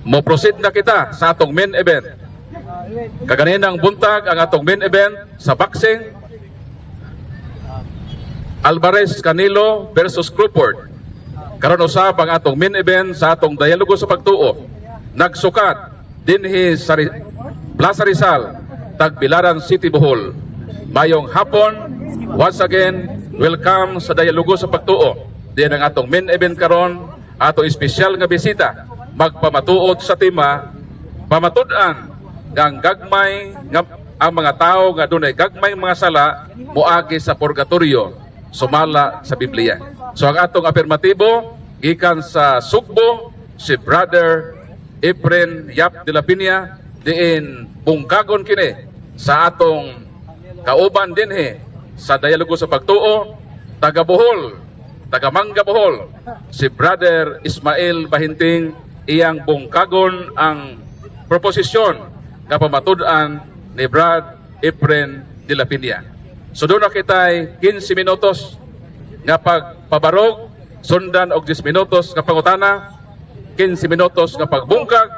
Mo-proceed na kita sa atong main event. Kaganinang buntag ang atong main event sa boxing, Alvarez Canelo versus Crawford. Karon usab ang atong main event sa atong dialogo sa pagtuo. Nagsukat dinhi sa Plaza Rizal, Tagbilaran City, Bohol. Mayong hapon, once again, welcome sa dialogo sa pagtuo. Diyan ang atong main event karon, atong espesyal nga bisita, magpamatuod sa tema, pamatud-an ang gagmay nga ang mga tao nga dunay gagmay mga sala moagi sa purgatorio sumala sa Biblia. So ang atong afirmatibo gikan sa Sugbo, si Brother Efren Yap de la Piña, diin bungkagon kini sa atong kauban dinhi sa dialogo sa pagtuo, taga Bohol, taga Mangga Bohol, si Brother Ismael Bahinting, iyang bungkagon ang proposisyon nga pamatud-an ni Brad Efren de la Piña. So doon na kita'y 15 minutos nga pagpabarog, sundan og 10 minutos nga pangutana, 15 minutos nga pagbungkag,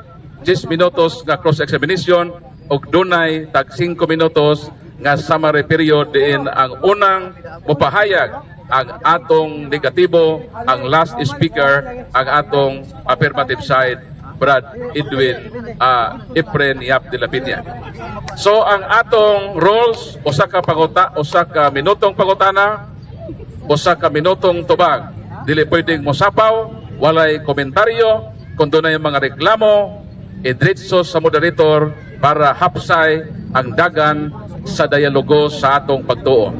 10 minutos nga cross-examination, og dunay tag 5 minutos nga summary period diin ang unang mupahayag ang atong negatibo, ang last speaker, ang atong affirmative side, Brad Efren Yap de la Piña. So ang atong roles, usa ka minutong pangutana, usa ka minutong tubag. Dili pwedeng mosapaw, walay komentaryo, kung doon na yung mga reklamo, idritso sa moderator para hapsay ang dagan sa dialogo sa atong pagtuo.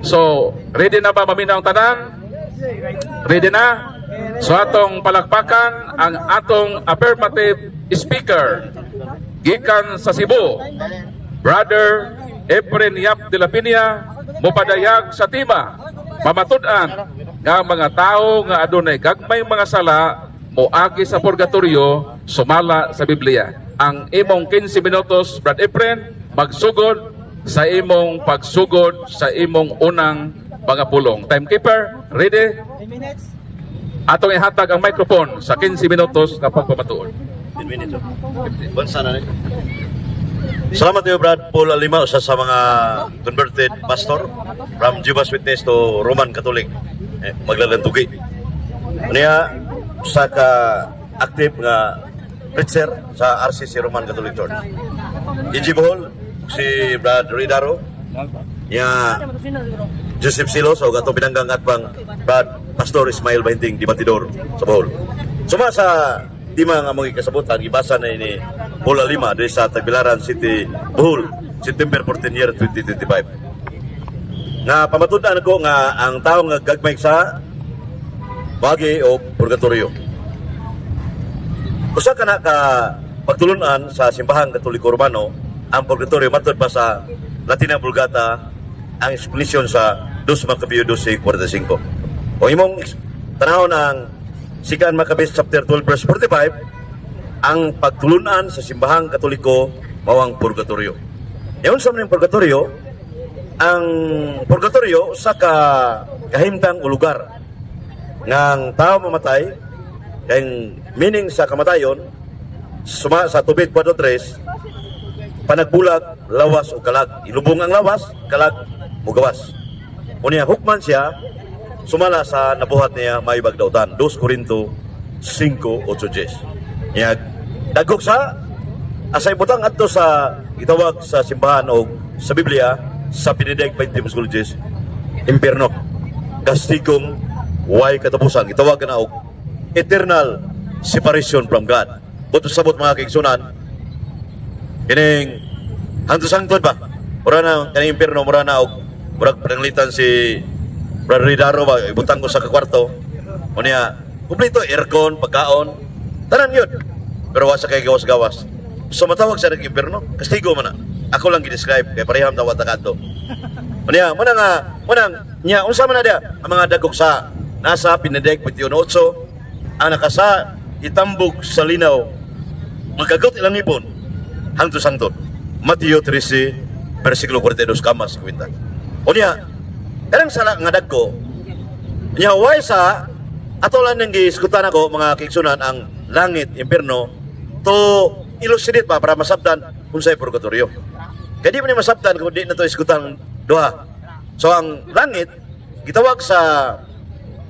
So, ready na ba maminaw tanan? Ready na? So atong palakpakan ang atong affirmative speaker gikan sa Cebu, Brother Efren Yap de la Piña, mopadayag sa tema, pamatud-an nga mga tao nga adunay gagmay mga sala moagi sa purgatorio sumala sa Biblia. Ang imong 15 minutos, Brad Efren, magsugod sa imong pagsugod sa imong unang mga pulong. Timekeeper, ready? 10 minutes. Atong ihatag ang microphone sa 15 minutos na pagpamatuod. 10 minutes. Bansa na rin. Salamat kayo, Brad Paul Alima, usa sa mga converted pastor from Jehovah's Witness to Roman Catholic. Maglalantugi. Niya, usa ka active nga preacher sa RCC Roman Catholic Church. EG Bohol, si Brad Ridaro, niya Joseph Silos, o gato pinanggang at pang Brad Pastor Ismael Bahinting, Dibatidor sa Bohol. Suma sa tima nga mga kasabutan, ibasa na ini Paul Alima dari sa Tagbilaran City, Bohol, September 14 year 2025. Nga pamatudan ko nga ang tao nga gagmay sa bagi o purgatorio. Usa ka na ka pagtulunan sa simbahang Katoliko Romano, ang purgatorio matod pa sa Latina Vulgata ang explanation sa 2 Macabeo 12:45. O imong tanawon ang Sikan Maccabees chapter 12 verse 45, ang pagtulunan sa simbahang Katoliko mawang purgatorio. Yaon sa mga purgatorio, ang purgatorio sa kahimtang o lugar ng tao mamatay, kayong meaning sa kamatayon, suma sa tubig 4:3, panagbulag, lawas o kalag. Ilubong ang lawas, kalag, mugawas. Unya hukman siya, sumala sa nabuhat niya may bagdautan. 2 Corinto 5:8. Niya, dagok sa asay butang adto sa itawag sa simbahan o sa Biblia, sa Pinideg 20 Musculges, impierno. Kastigong way katapusan. Itawag na og eternal separation from God. Buto sabot mga kaigsunan, kining hangtod ba? Mura na, kining impierno, mura na og murag pananglitan si Brother Ridaro ba, ibutang ko sa kakwarto. O niya, kumplito, aircon, pagkaon, tanan yun. Pero wasa kay gawas-gawas. So matawag sa nag-impierno, kastigo man na. Ako lang gi-describe, kay pareham na watakanto. O niya, niya, unsa man na dia, ang mga dagok sa nasa Pinideg 21:8, ang nakasa, itambog sa linaw, magkagot ilang ipon, hangtod-hangtod. Mateo 13, versikulo 42, kamas, kwenta. O niya, karang sala nga dagko, niya, why sa, ato lang nang giiskutan ako, mga kiksunan, ang langit, impierno, to elucidate ba para masabtan kung sa'y purgatorio. Kaya di mo ni masabtan kung di na to iskutan duha. So ang langit, gitawag sa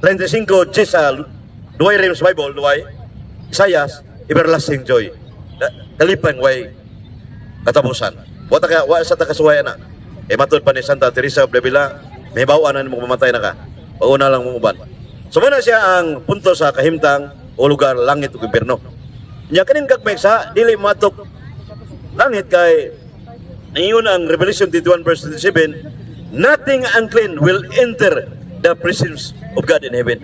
35 sa duway rin sa Bible, duway Isaias, everlasting joy. Kalipang way katapusan. Wa sa takasuwayan na. Matod pa ni Santa Teresa of Davila, may bawaan na mo mamatay na ka. Pauna lang mo uban. So muna siya ang punto sa kahimtang o lugar langit o impierno. Nya kaning gagmay sa dili matok langit kay ngayon ang Revelation 21 verse 27, nothing unclean will enter the presence of God in heaven.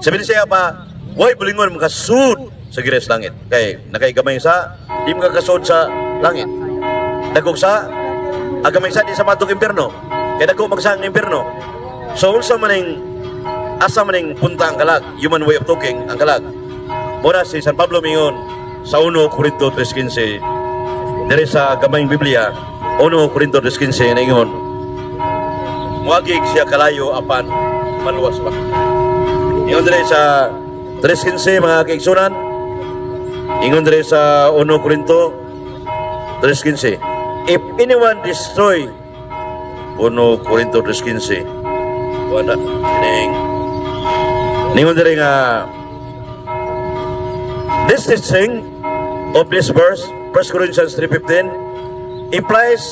Sabi niya pa, why bulingon makasud sa gires langit. Kay nakaigamay sa di makakasud sa langit. Dagog sa agamay sa di sa matok impierno. Kay dagog magsa ang impierno. So unsa maning asa maning punta ang kalag, human way of talking ang kalag. Mura si San Pablo mingon sa 1 Corinto 3:15 diri sa gamayng Biblia 1 Corinto 3:15 ningon muagig siya kalayo apan maluwas pa. Ingon diri sa 3:15 mga kaigsunan, ingon diri sa 1 Corinto 3:15, if anyone destroy 1 Corinto 3:15 wala ningon diri nga this teaching of this verse, 1 Corinthians 3:15, implies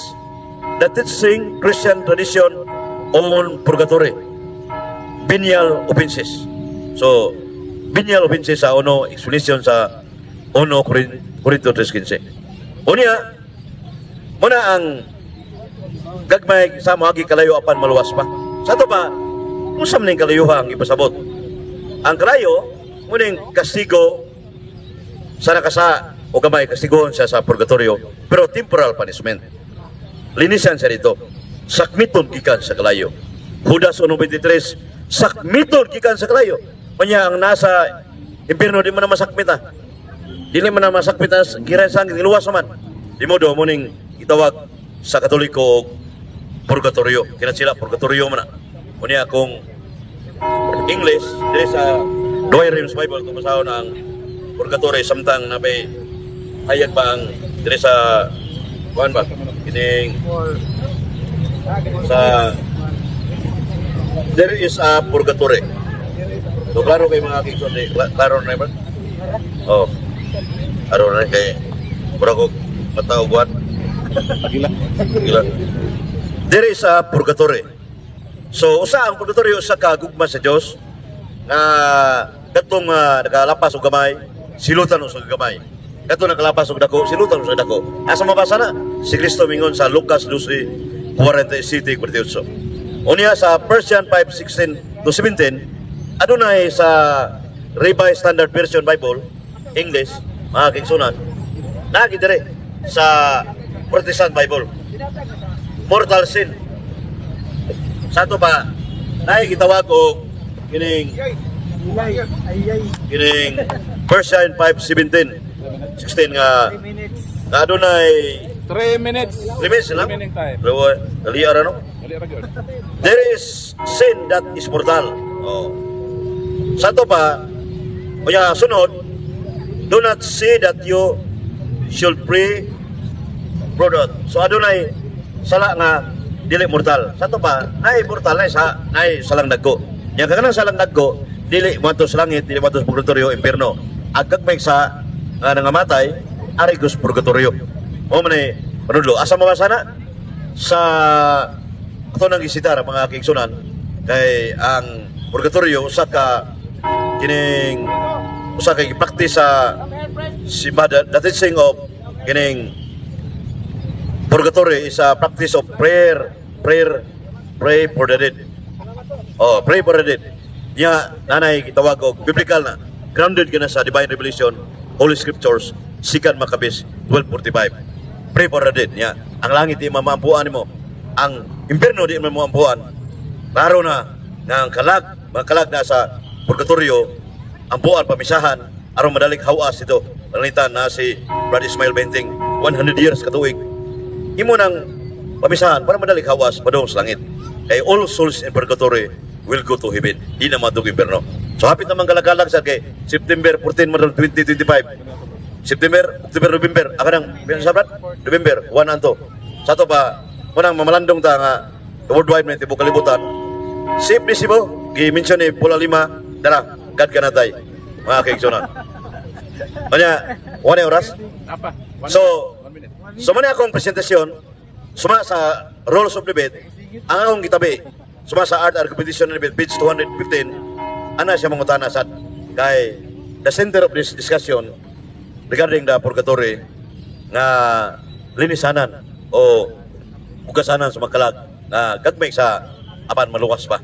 the teaching Christian tradition on purgatory, venial offenses. So, venial offenses sa uno, explanation sa 1 Corinto 3:15. Unya, muna ang gagmay sa mga kalayo apan maluwas pa. Sa ito pa, kung sa maning kalayuhang ipasabot. Ang kalayo, muning kastigo sa nakasa o gamay kastiguhon siya sa purgatorio pero temporal punishment. Linisan siya dito. Sakmiton gikan sa kalayo. Judas 1:23, sakmiton gikan sa kalayo. Kanya ang nasa impierno di man na masakmita. Dili man na masakmita giran sang giluwas man. Di mo do muning itawag sa Katoliko og purgatorio. Kina sila purgatorio man na. Unya akong English diri sa Douay Rheims Bible kung masahon ang purgatory samtang na may hayag ba ang dire sa kuan ba kining sa there is a purgatory. So klaro kay mga kigson klaro na ba? Oh. Aro na kay pura ko matao buat. Gila. There is a purgatory. So usa ang purgatory usa ka gugma sa Dios nga katong nakalapas og gamay silutan sa gamay. Kato nakalapas og dako, silutan sa dako. Asa mabasa na? Si Kristo mingon sa Lucas 12:47-48. Unya sa Persian 5:16-17, adunay sa Revised Standard Version Bible, English, mga kigsunan. Nagi dire sa Protestant Bible. Mortal sin. Sa to pa, naay gitawag og kining Persian 5:17-16 nga adunay 3 minutes. 3 minutes lang. Remaining time. Dali ara no? There is sin that is mortal. Oh. Sa to pa, unya sunod, do not say that you should pray brother. So adunay sala nga dili mortal. Sa to pa, nay mortal nay salang dagko. Yang kanang salang dagko, dili matos langit, dili matos purgatorio, impierno. Agkag may sa nangamatay, arigos purgatorio. O man ay panudlo. Asa mabasa na? Sa ito nang isitar mga kigsunan kay ang purgatorio usa ka kining usa kay practice sa simbahan, the teaching of kining purgatory is a practice of pray for the dead. Oh, pray for the dead. Nya nanay gitawag og biblical na, grounded ka na sa divine revelation, Holy Scriptures, 2 Maccabees 12:45. Pray for the dead. Nya ang langit di mamampuan nimo, ang impierno di mamampuan. Klaro na nga ang kalag na sa purgatorio, ang buwan pamisahan aron madalig hawas ito. Palitan na si Brad Ismail Benting 100 years katuig. Imo nang pamisahan para madalig hawas padung sa langit. Kay all souls in purgatory will go to heaven. Di na madug impierno. So hapit naman galagalag sa kay September 14 2025. September, October, November. Ako nang, sabat, November, 1 anto. Sa to pa, munang mamalandong ta nga, worldwide may tibok kalibutan. Safe ni Sibo, gi-mention ni Pula 5, dara, God ka natay. Mga kaigsunan. Kanya, 1 oras. So muna akong presentasyon, suma sa rules of debate, ang akong gitabi, suma sa art and competition debate, page 215, ana siya mangutana sa kay the center of this discussion regarding the purgatory nga linisanan o ugasanan sa makalag na gagmay sa apan maluwas pa.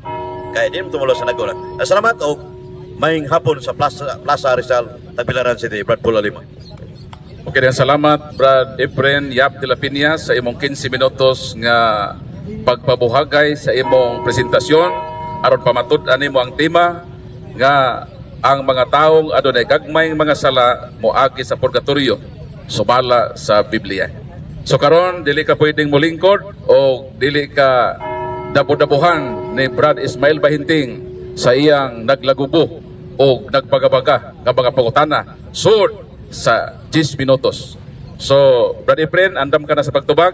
Kaya di mo tumulo sa nagulang. Salamat o maying hapon sa Plaza Rizal, Tagbilaran City, Brad Pula 5. Okay, dan salamat Brad Efren Yap de la Piña sa imong 15 minutos nga pagpabuhagay sa imong presentasyon aron pamatud-an nimo ang tema nga ang mga taong adunay gagmayng mga sala moagi sa purgatorio sumala sa Biblia. So karon dili ka pwedeng molingkod o dili ka dabu-dabuhan ni Brad Ismail Bahinting sa iyang naglagubo o nagpagabaga nga mga pangutana sud sa 10 minutos. So, Brad Efren, andam ka na sa pagtubag?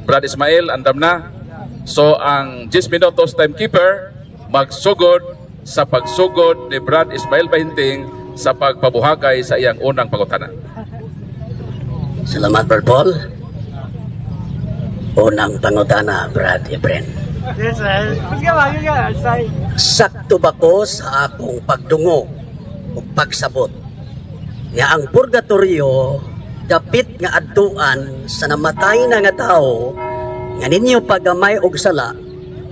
Brad Ismail, andam na? So, ang 10 minutos timekeeper, magsugod sa pagsugod ni Brad Ismail Bahinting sa pagpabuhagay sa iyang unang pangutana. Salamat, Brad Paul. Unang pangutana, Brad Efren. Yes, sir. Say. Sakto ba ko sa akong pagdungo o pagsabot nga ang purgatorio dapit nga adtuan sa namatay na nga tao nga ninyo pagamay og sala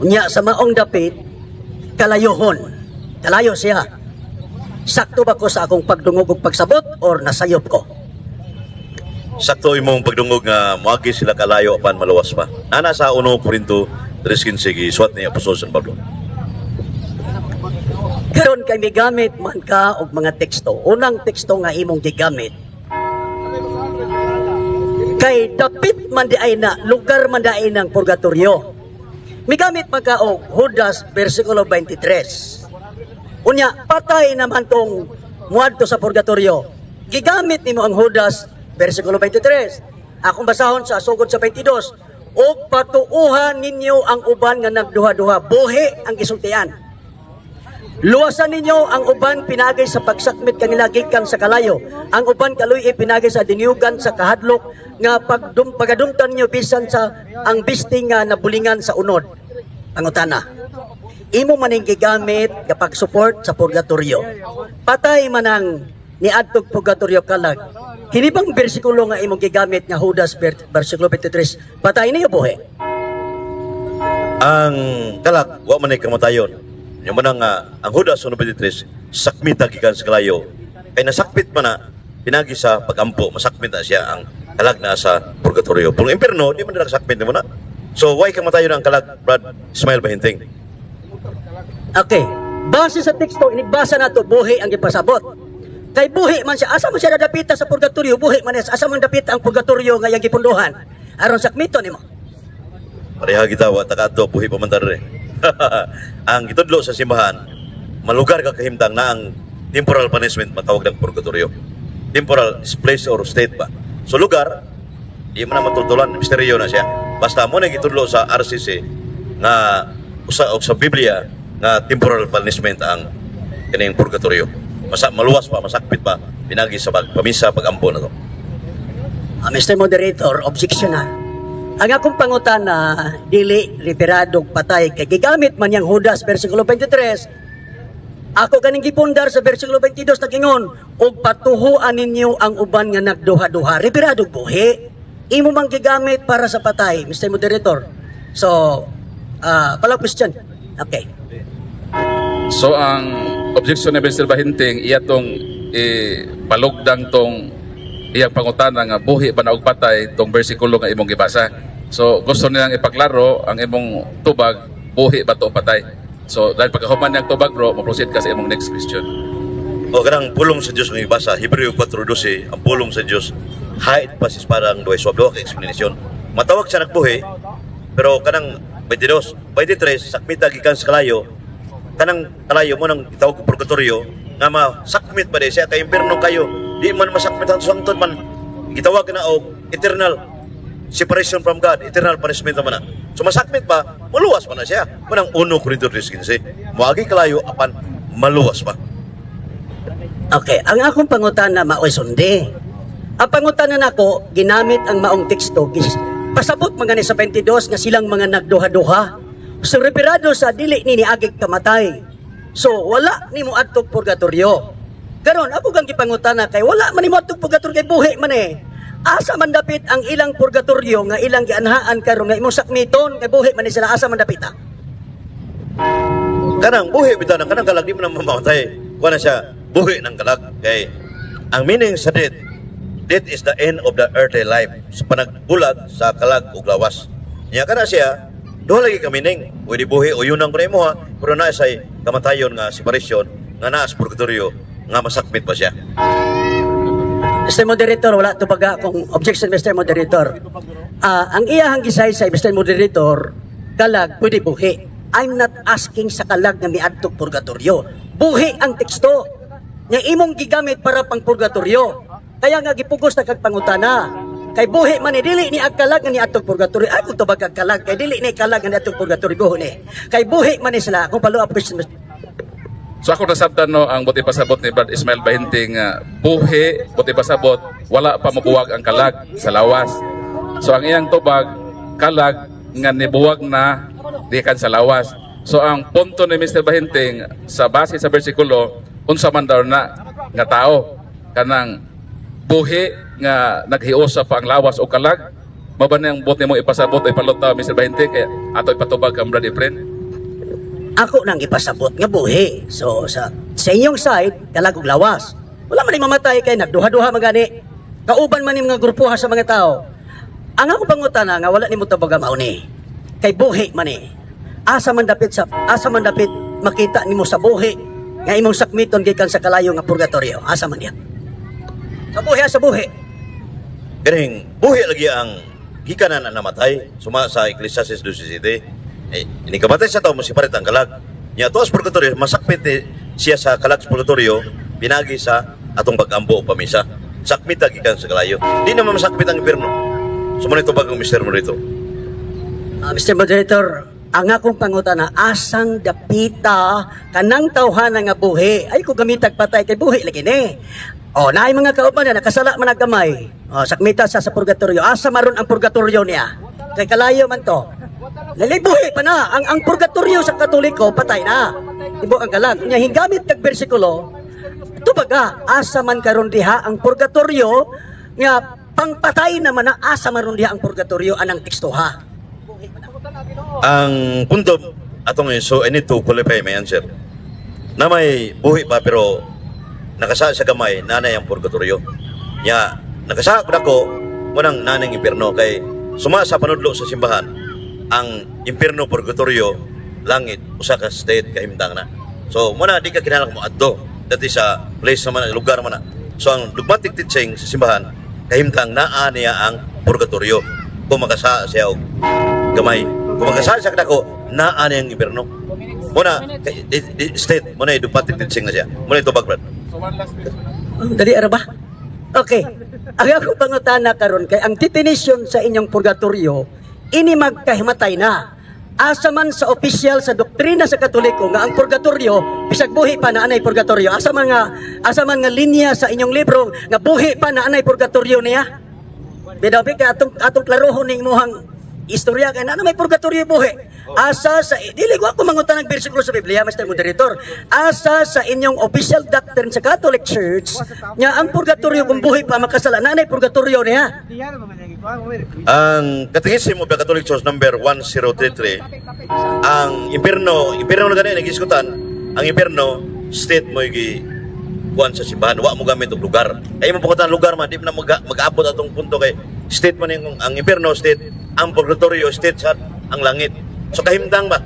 unya sa maong dapit kalayohon kalayo siya. Sakto ba ko sa akong pagdungog og pagsabot or nasayop ko? Sakto imong pagdungog nga moagi sila kalayo apan maluwas pa. Ana sa 1 Korinto 3:15 suwat ni Apostol San Pablo. Karon kay migamit man ka og mga teksto. Unang teksto nga imong gigamit kay dapit man di ay na lugar man di ay ng purgatorio. Migamit man ka og Judas versikulo 23. Unya patay naman tong muadto sa purgatorio. Gigamit nimo ang Judas versikulo 23. Akong basahon sa sugod sa 22. O patuuhan ninyo ang uban nga nagduha-duha, buhi ang gisultian. Luwasan ninyo ang uban pinagay sa pagsakmit kanila gikan sa kalayo. Ang uban kaluy pinagay sa diniyugan sa kahadlok nga pagadumtan niyo bisan sa ang bisting nga nabulingan sa unod. Pangutana. Imo maning gigamit kapag support sa purgatorio. Patay man ang niadtog purgatorio kalag. Kini bang bersikulo nga imong gigamit nga Judas versikulo 23 patay niyo buhi? Ang kalag wa man ay kamatayon. Yung manang ang Judas 1:23 sakmita gikan sa kalayo. Kay nasakmit man na pinagi sa pagampo, masakmit na siya ang kalag na sa purgatorio. Pero imperno di man nila sakmit mo na. So why kamatayon ang kalag, Brad Ismail Bahinting? Okay. Base sa teksto inigbasa nato buhi ang gipasabot. Kay buhi man siya, asa man siya nadapita sa purgatorio, buhi man siya, asa man dapita ang purgatorio nga yang gipunduhan. Aron sakmito nimo. Pareha kita wa takato buhi pamantar rin. Ang gitudlo sa simbahan, malugar ka kahimtang na ang temporal punishment matawag ng purgatorio. Temporal is place or state ba. So lugar, di man na matultulan, misteryo na siya. Basta mo na gitudlo sa RCC nga usa og sa Biblia nga temporal punishment ang kining purgatorio. Maluwas pa, masakpit pa, pinagi sa pamisa, pagampo na to. Mr. Moderator, objection na. Ang akong pangutana, dili liberadong patay kay gigamit man yang Judas versikulo 23. Ako ganing gipundar sa versikulo 22 na gingon, og patuhuan ninyo ang uban nga nagduha-duha. Liberadong buhi. Imo mang gigamit para sa patay, Mr. Moderator. So, pala question. Okay. So ang objection ni Mr. Bahinting iya tong palugdang tong iyang pangutana nga buhi ba na og patay tong bersikulo nga imong gibasa. So gusto nilang ipaklaro ang imong tubag buhi ba to o patay. So dahil pagkahuman niyang tubag bro, mo-proceed ka sa imong next question. O kanang pulong sa Diyos ng ibasa, Hebreo 4:12, ang pulong sa Diyos, hait pasis parang duway swablo ka explanation. Matawag siya nagbuhi, pero kanang 22, 23, sakmita gikan sa kalayo, kanang kalayo mo nang itawag ko purgatorio, nga masakmit pa siya kay impierno kayo, di man masakmit ang sangtod man gitawag na og eternal separation from God, eternal punishment naman na. So masakmit pa, maluwas pa na siya. Manang 1 Corintios 3:15. Muagi kalayo apan maluwas pa. Okay, ang akong pangutana maoy sundi. Ang pangutana nako ginamit ang maong teksto pasabot mga ni sa 22 nga silang mga nagduha-duha. So referado sa dili ni niagig kamatay. So wala nimo adtog purgatorio. Karon ako kang gipangutana kay wala man nimo adtog purgatorio kay buhi man eh. Asa man dapit ang ilang purgatorio nga ilang gianhaan karon nga imong sakmiton kay buhi man ni sila asa man dapit ha? Kanang buhi bitaw na kanang kalag di man mamamatay. Wala siya buhi ng kalag kay ang meaning sa death is the end of the earthly life. Sa panagbulag sa kalag ug lawas. Nya kana siya duha lagi ka meaning. Pwede buhi o yunang kunay mo ha, pero naa say kamatayon nga separation nga naa sa purgatorio nga masakmit pa siya. Mr. Moderator, wala to baga kung objection, Mr. Moderator. Ang iyahang gisaysay, Mr. Moderator, kalag, pwede buhi. I'm not asking sa kalag na miadtog purgatorio. Buhi ang teksto. Nga imong gigamit para pang purgatorio. Kaya nga gipugos na kagpangutana. Kay buhi man dili ni ag kalag nga niadtog purgatorio. Ay kung to baga kalag, kay dili ni kalag nga niadtog purgatorio buhi ni. Kay buhi man ni sila. Kung follow up question, So ako nasabtan no ang buti pasabot ni Brad Ismail Bahinting buhi, buti pasabot, wala pa mabuwag ang kalag sa lawas. So ang iyang tubag, kalag nga nibuwag na dikan sa lawas. So ang punto ni Mr. Bahinting sa base sa bersikulo, unsa man daw na nga tao kanang buhi nga naghiusa pa ang lawas o kalag, maban ang buti mo ipasabot o ipalutaw Mr. Bahinting kaya ato ipatubag ang Brad Efren. ako nang ipasabot nga buhi. So sa inyong side, kalag og lawas. Wala man mamatay kay nagduha-duha magani. Kauban man ni mga grupuha sa mga tao. Ang ako pangutana nga wala nimo tabaga mao ni. Kay buhi man ni. Asa man dapit makita nimo sa buhi nga imong sakmiton gikan sa kalayo nga purgatorio. Asa man yan? Sa buhi. Ganing buhi lagi ang gikanan na namatay suma sa Ecclesiastes 2:17. Ini kamatay sa tao mo si parit ang kalag. Nya tuas purgatorio masakmit siya sa kalag sa purgatorio pinagi sa atong pag-ambo o pamisa. Sakmit gikan sa kalayo. Di naman masakmit ang impierno. Sumunod ito bagang Mr. Morito. Mr. Moderator, ang akong pangutana asang dapita kanang tawhana nga buhi. Ay ko gamitag patay kay buhi lagi ni. O, naay mga kauban na nakasala man nagkamay. O, sakmita sa purgatorio. Asa maron ang purgatorio niya? Kay kalayo man to. Lalibuhi pa na. Ang purgatorio sa Katoliko, patay na. Ibo ang kalag. Nya hingamit kag bersikulo, ito baga, asa man karon diha ang purgatorio, nga pangpatay naman na asa maron diha ang purgatorio anang tekstoha. Ang punto atong so I need to qualify my answer. Na may buhi pa pero nakasa sa gamay nanay ang purgatorio. Nya nakasa ko munang nanay ang impierno kay suma sa panudlo sa simbahan ang impierno purgatorio langit usa ka state kahimtang na. So muna di ka kinahanglan mo adto dati sa place naman lugar man na. So ang dogmatic teaching sa simbahan kahimtang naa niya ang purgatorio. Kung makasa siya og gamay, kung makasa siya kadako naa niya ang impierno. Muna state muna dogmatic teaching na siya. Muna ito background. Dali ara ba? Okay. Ang akong pangutana karon kay ang definition sa inyong purgatorio ini magkahimatay na. Asa man sa opisyal sa doktrina sa Katoliko nga ang purgatorio bisag buhi pa na anay purgatorio. Asa man nga linya sa inyong libro nga buhi pa na anay purgatorio niya. Bidabi ka atong klarohon ning mohang istorya kay na may purgatorio buhi. Asa sa dili ko ako mangutan ng bersikulo sa Biblia, Mr. Moderator. Asa sa inyong official doctrine sa Catholic Church nga ang purgatorio kung buhi pa makasala na anay purgatorio niya. Ang Katekismo of the Catholic Church number 1033 ang impierno na gani nagiskutan ang impierno state mo gi kuan sa simbahan wa mo gamit og lugar ay mo pakutan lugar man di na mag-abot atong punto kay state man ang impierno state ang purgatorio state sa ang langit so kahimtang ba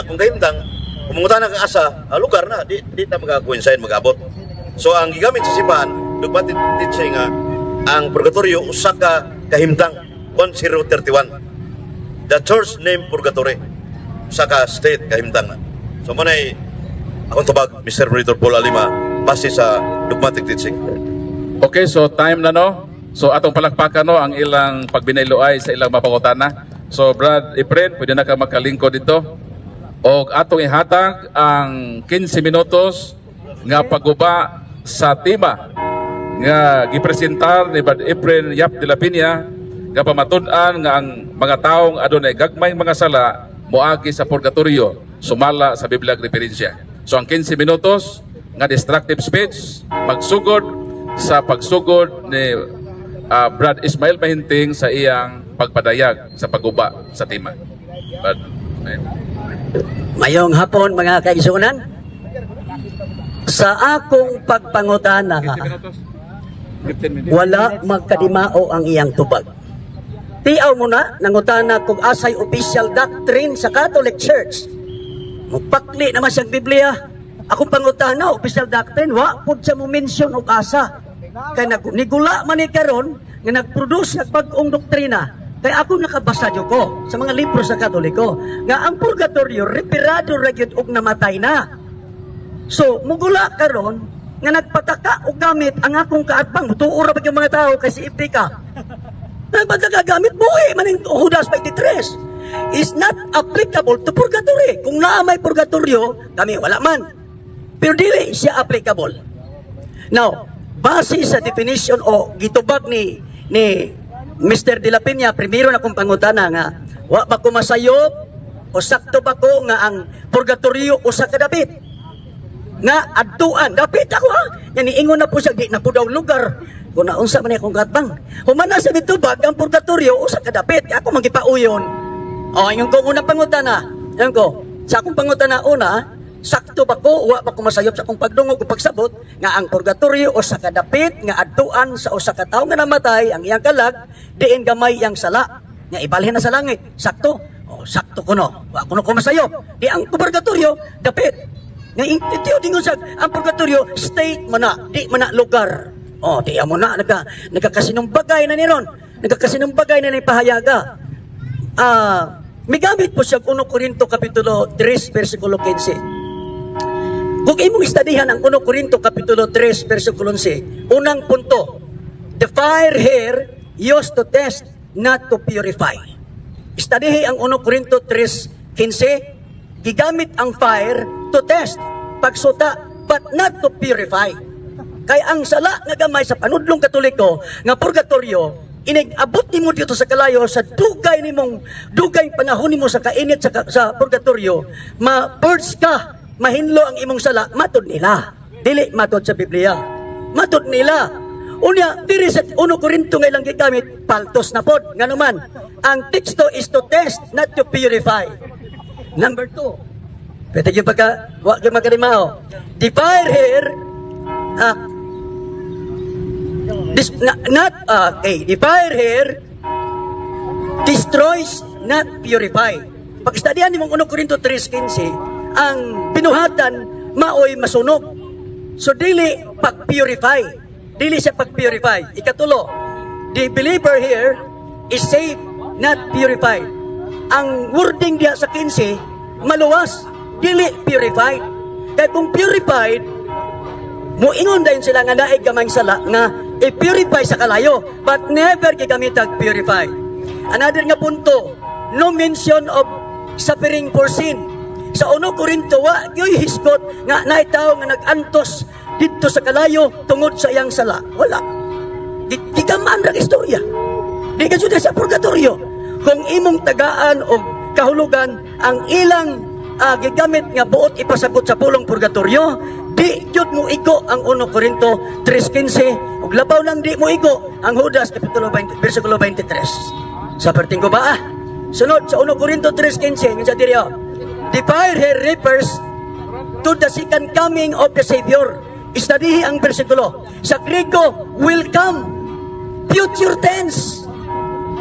kung kahimtang pumunta na ka asa lugar na di ta mag-coincide mag-abot so ang gigamit sa simbahan dogmatic teaching nga ang purgatorio usa ka kahimtang 1031 the church name purgatory usa ka state kahimtang na so manay akong tubag Mr. Monitor Paul Alima base sa dogmatic teaching. Okay, so time na no. So atong palakpakan no ang ilang pagbinayloay sa ilang mapangutana. So Brad Efren, pwede na ka makalingkod dito. O atong ihatag ang 15 minutos nga paguba sa tema nga gipresentar ni Brad Efren Yap de la Peña nga pamatud-an nga ang mga taong adunay gagmayng mga sala moagi sa purgatorio sumala sa biblikang referensya. So ang 15 minutos nga destructive speech magsugod sa pagsugod ni Brad Ismail Mahinting sa iyang pagpadayag sa paguba sa tema. Brad, Mayong hapon mga kaigsunan. Sa akong pagpangutana nga, wala magkadimao ang iyang tubag. Tiaw mo na, nangutana kung asay official doctrine sa Catholic Church. Mupakli naman siyang Biblia. Akong pangutana, official doctrine, wa pud sa mo mention og asa. Kaya nigula man ni karon nga nag-produce ng bagong doktrina. Kaya ako nakabasa nyo ko sa mga libro sa Katoliko nga ang purgatorio, reparado ra gyud og namatay na. So, mugula karon nga nagpataka og gamit ang akong kaatbang. Tuura ba yung mga tao kasi ipika? Nagpataka gamit buhi man yung Judas 23. Is not applicable to purgatory. Kung naa may purgatorio, kami wala man. Pero dili siya applicable. Now, base sa definition o gitubag ni Mr. De La Peña, primero na kong pangutana nga, wa ba ko masayop o sakto ba ko nga ang purgatorio o sa kadapit? Nga adtuan, dapit ako ha? Yan iingon na po siya, di na po daw lugar. Kung naunsa man akong katbang. Humana sa bitubag ang purgatorio o sa kadapit. Ako magipauyon. O, yung ko unang pangutana. Yan ko, sa akong pangutana una, sakto ba ko, wa ba ko masayop sa akong pagdungog o pagsabot, nga ang purgatorio o sa kadapit, nga adtuan sa usa ka tawo nga namatay, ang iyang kalag, diin gamay iyang sala, nga ibalhin na sa langit. Sakto? O, sakto ko no. Wa ko no ko masayop. Di ang purgatorio, dapit. Nga intiyo dingon sa ang purgatorio, state man na, di man na lugar. O, di mo na, nagkakasinumbagay na ni ron. Nagkakasinumbagay na ni pahayaga. May gamit po siya 1 Corinto Kapitulo 3, versikulo 15. Kung imong istadihan ang 1 Corinto Kapitulo 3, versikulo 11, unang punto, the fire here used to test, not to purify. Istadihi ang 1 Corinto 3, 15, gigamit ang fire to test, pagsuta, but not to purify. Kaya ang sala nga gamay sa panudlong Katoliko, nga purgatorio, inag-abot nimo dito sa kalayo sa dugay panahon nimo sa kainit sa purgatorio, ma-purge ka, mahinlo ang imong sala, matod nila. Dili matod sa Biblia. Matod nila. Unya, diri sa 1 Corinto nga ilang gigamit, paltos na pod. Nga naman, ang teksto is to test, not to purify. Number 2. Pwede yung wag yung magkalimaho. The fire here, the fire here destroys, not purify. Pag istadihan ni mong 1 Corinto 3:15, ang binuhatan maoy masunog. So dili pag-purify. Dili siya pag-purify. Ikatulo, the believer here is saved, not purified. Ang wording diya sa 15, maluwas, dili purified. Kaya kung purified, muingon dayon sila nga daig gamay sala nga i-purify sa kalayo, but never gigamitag purify. Another nga punto, no mention of suffering for sin. Sa 1 Corinto, wa yoy hisgot nga naitaw nga nag-antos dito sa kalayo tungod sa iyang sala. Wala. Di ka man ang istorya. Di ka suda sa purgatorio. Kung imong tagaan o kahulugan ang ilang gigamit nga buot ipasagot sa pulong purgatorio, di jud mo igo ang 1 Corinto 3:15 ug labaw lang di mo igo ang Judas kapitulo 20 bersikulo 23. Sa perting ko ba sunod sa 1 Corinto 3:15 nga diri the fire here refers to the second coming of the Savior. Istadihi ang bersikulo. Sa Griego, will come. Future tense.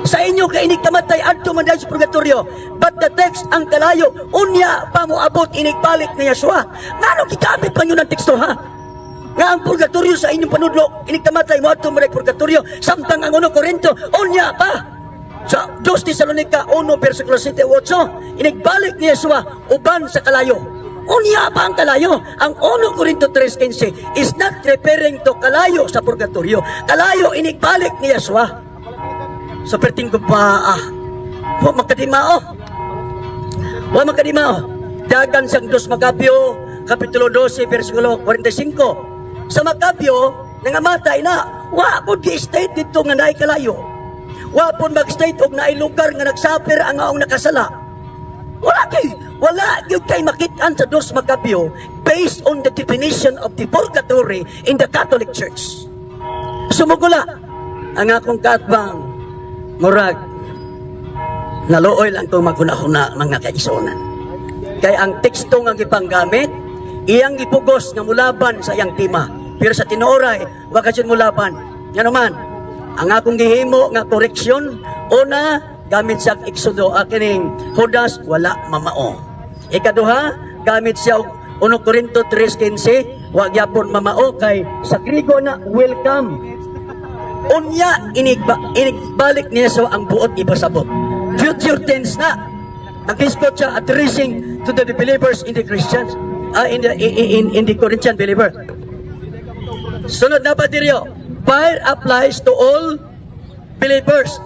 Sa inyo kainig kamatay adto man sa purgatorio. But the text ang kalayo, unya pa mo abot inigbalik ni Yeshua. Ngano gigamit pa nyo ng teksto ha? Nga ang purgatorio sa inyong panudlo, inig kamatay mo adto man purgatorio. Samtang ang 1 Corinto, unya pa. Sa 2 Tesalonica 1 versikulo 7-8, inigbalik ni Yeshua uban sa kalayo. Unya pa ang kalayo. Ang 1 Corinto 3:15 is not referring to kalayo sa purgatorio. Kalayo inigbalik ni Yeshua. So perting ko pa, wa makadimao. Wa makadimao. Dagan sang 2 Makabyo, Kapitulo 12, versikulo 45. Sa Makabyo, nangamatay na, wa po gi-state dito nga naay kalayo. Wa po mag-state og naay lugar nga nagsuffer ang aong nakasala. Wala gyud kay makitaan sa 2 Makabyo based on the definition of the purgatory in the Catholic Church. Sumugula ang akong katbang murag naluoy lang itong maguna-huna mga kaigsunan. Kay ang teksto nga gipanggamit, iyang gipugos nga mulaban sa iyang tema. Pero sa tinuoray, wag kasyon mulaban. Yan naman, ang akong gihimo nga koreksyon, una, gamit sa Exodo, akining Judas, wala mamao. Ikaduha, gamit siya 1 Corinto 3:15, wag yapon mamao kay sa Griego na welcome. Unya, inigbalik niya so ang buot ipasabot. Future tense na. Ang kiskot siya addressing to the believers in the Christians, in the Corinthian believer. Sunod na pa diryo, fire applies to all believers.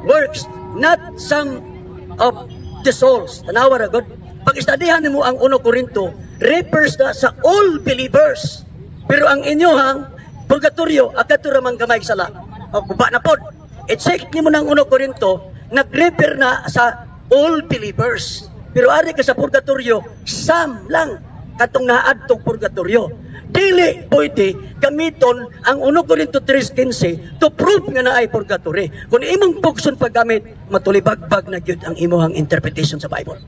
Works, not some of the souls. Tanawa ra God. Pag istadihan mo ang 1 Corinto, refers na sa all believers. Pero ang inyohang purgatorio, akatura mang gamay sala. O kuba na pod. I-check niyo mo ng 1 Corinto, nag-refer na sa all believers. Pero ari ka sa purgatorio, some lang katong naadtong purgatorio. Dili pwede gamiton ang 1 Corinto 3:15 to prove nga naay purgatory. Kung imong pugson paggamit, matulibagbag na gyud ang imong interpretation sa Bible.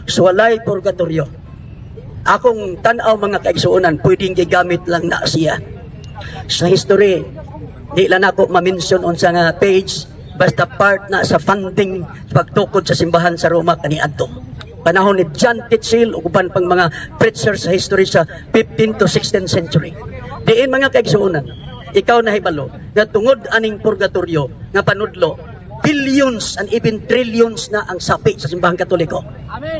So walay purgatorio. Akong tan-aw mga kaigsuonan, pwedeng gigamit lang na siya. Sa history, di lang ako ma-mention on sa nga page, basta part na sa funding pagtukod sa simbahan sa Roma kaniadto. Panahon ni John Tetzel o uban pang mga preachers sa history sa 15th to 16th century. Diin mga kaigsuonan, ikaw na hibalo, na tungod aning purgatorio nga panudlo, billions and even trillions na ang sapi sa simbahan Katoliko.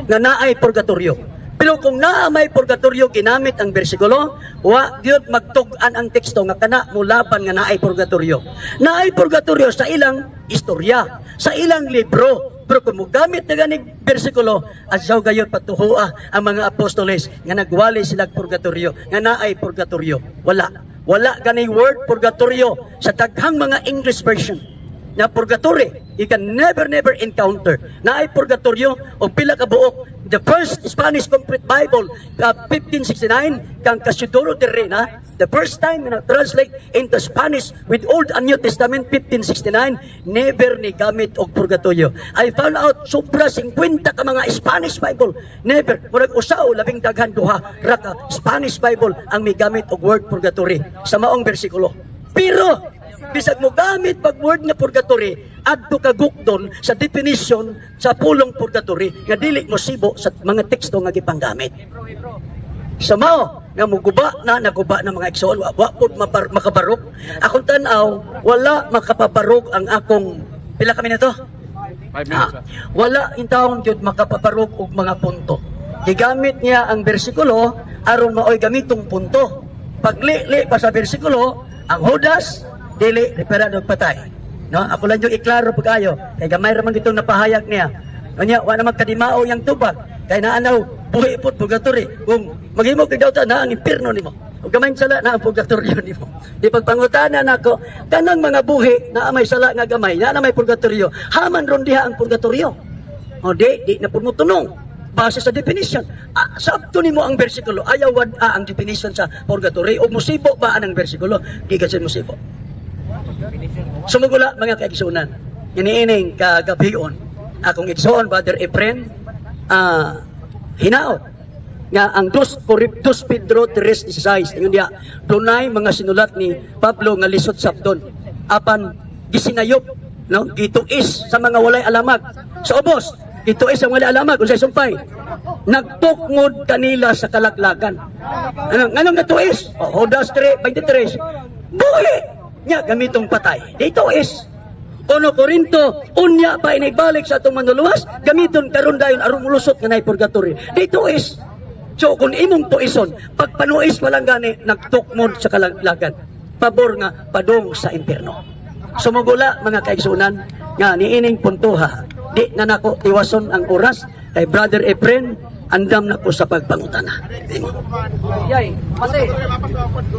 Nga naay purgatorio. Pero kung naa may purgatorio ginamit ang bersikulo, wa gyud magtug-an ang teksto nga kana mulaban nga naay purgatorio. Naay purgatorio sa ilang istorya, sa ilang libro. Pero kung mogamit na ganing bersikulo, asaw gayud patuhoa ang mga apostoles nga nagwali sila purgatorio, nga naay purgatorio. Wala ganing word purgatorio sa daghang mga English version. Na purgatory, you can never encounter. Naay purgatorio o pila ka buok. The first Spanish complete Bible, 1569, kang Casidoro de Reina, the first time na translate into Spanish with Old and New Testament, 1569, never ni gamit og purgatorio. I found out, sobra 50 ka mga Spanish Bible, never. Murag usaw, labing daghan duha, raka, Spanish Bible ang may gamit og word purgatory sa maong bersikulo. Pero, bisag mo gamit pag word na purgatory, adto ka gukdon sa definition sa pulong purgatory nga dili mo sibo sa mga teksto nga gipanggamit. Sa mao nga muguba na naguba ng mga igsoon, wa pud makabarok. Akong tan-aw, wala makapabarok ang akong pila kami nito. 5 minutes. Wala intawon gyud makapabarok og mga punto. Gigamit niya ang bersikulo aron maoy gamitong punto. Pagli pa sa bersikulo, ang Judas dili referado patay. No, ako lang yung iklaro pagayo. Kay gamay ra man gitong napahayag niya. Unya wa na magkadimao yang tubag. Kay naanaw buhi pud purgatory. Kung maghimo kay daw ta na ang impierno nimo. Ug gamay sala na ang purgatorio nimo. Di pagpangutana nako, kanang mga buhi na may sala nga gamay, na may purgatorio. Haman ron diha ang purgatorio. O di na pud mo tunong. Base sa definition. Sabto nimo ang bersikulo. Ayaw wad ang definition sa purgatory o musibo ba ang bersikulo? Di kasi musibo. Sumugula mga kaigsunan, iniining kagabion, akong igsoon, Brother Efren, hinao, nga ang 2 Pedro 3:16, tingnan niya, dunay mga sinulat ni Pablo nga lisod sabdon, apan gisinayop, no? Gituis sa mga walay alamag. Sa ubos, gituis sa walay alamag, unsay sumpay, nagtukngod kanila sa kalaglagan. Anong natuis? Judas 3:23, buhi! Nya gamitong patay. Dito is 1 Corinto, unya pa inaibalik sa atong manluluwas, gamiton karon dayon aron mulusot nga nay purgatory. Dito is So kung imong tuison, pag panuis walang gani, nagtukmod sa kalaglagan. Pabor nga padong sa impyerno. Sumugula mga kaigsunan nga niining puntuha. Di na nako tiwason ang oras kay Brother Efren, andam na ko sa pagpangutana.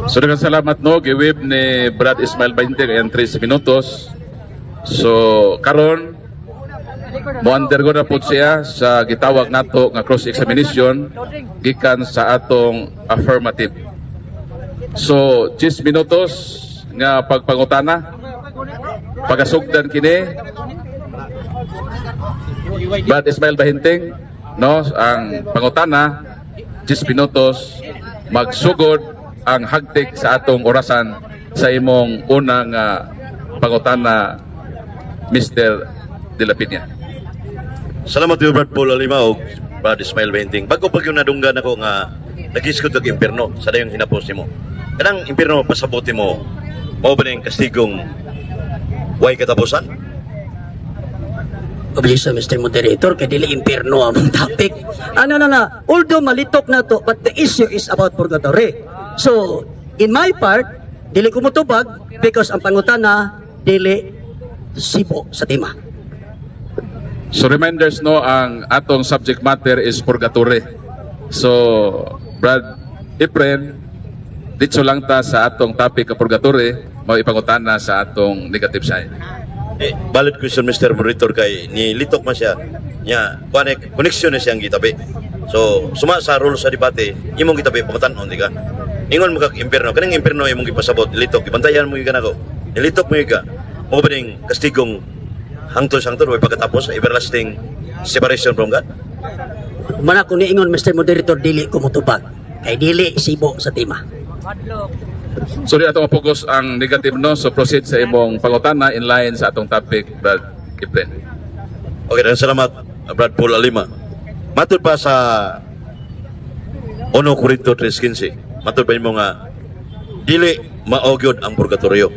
So daghang salamat no giwib ni Brad Ismail 20 kay 3 minutos. So karon mo undergo na po siya sa gitawag nato nga cross examination gikan sa atong affirmative. So 10 minutos nga pagpangutana. Pagasugdan kini Brad Ismail Bahinting no ang pangutana 10 minutos magsugod ang hagtik sa atong orasan sa imong unang pangutana Mr. De La Piña. Salamat yung Brad Paul Alima o Brad Ismail Benting. Bago pag yung nadunggan ako nga nagiskot ang impyerno sa dayong hinapos mo. Kanang impyerno pasabuti mo, mao ba ning kastigong way katapusan? Obligation, Mr. Moderator, kay dili impyerno ang topic. Although malitok na to, but the issue is about purgatory. So, in my part, dili ko mutubag because ang pangutana dili sibo sa tema. So reminders no ang atong subject matter is purgatory. So Brad Efren dito lang ta sa atong topic ka purgatory mao ipangutana sa atong negative side. Valid question, Mr. Moderator, kay nilitok man siya nya connection na siyang gitabi. So suma sa rule sa debate imong gitabi pangutanon di ka ingon mo kag impyerno kanang impyerno imong gipasabot litok ibantayan mo gyud nako nilitok mo gyud ka mo ba ning kastigong hangtod way pagkatapos everlasting separation from God? Mana ko niingon, Mr. Moderator, dili ko mutubag kay dili sibo sa tema. So di ato focus ang negative no, so proceed sa imong pangutana in line sa atong topic Brad Efren. Okay, dan salamat Brad Paul Alima. Matud pa sa 1 Corinto 3:15. Matud pa mo nga dili maogyod ang purgatorio.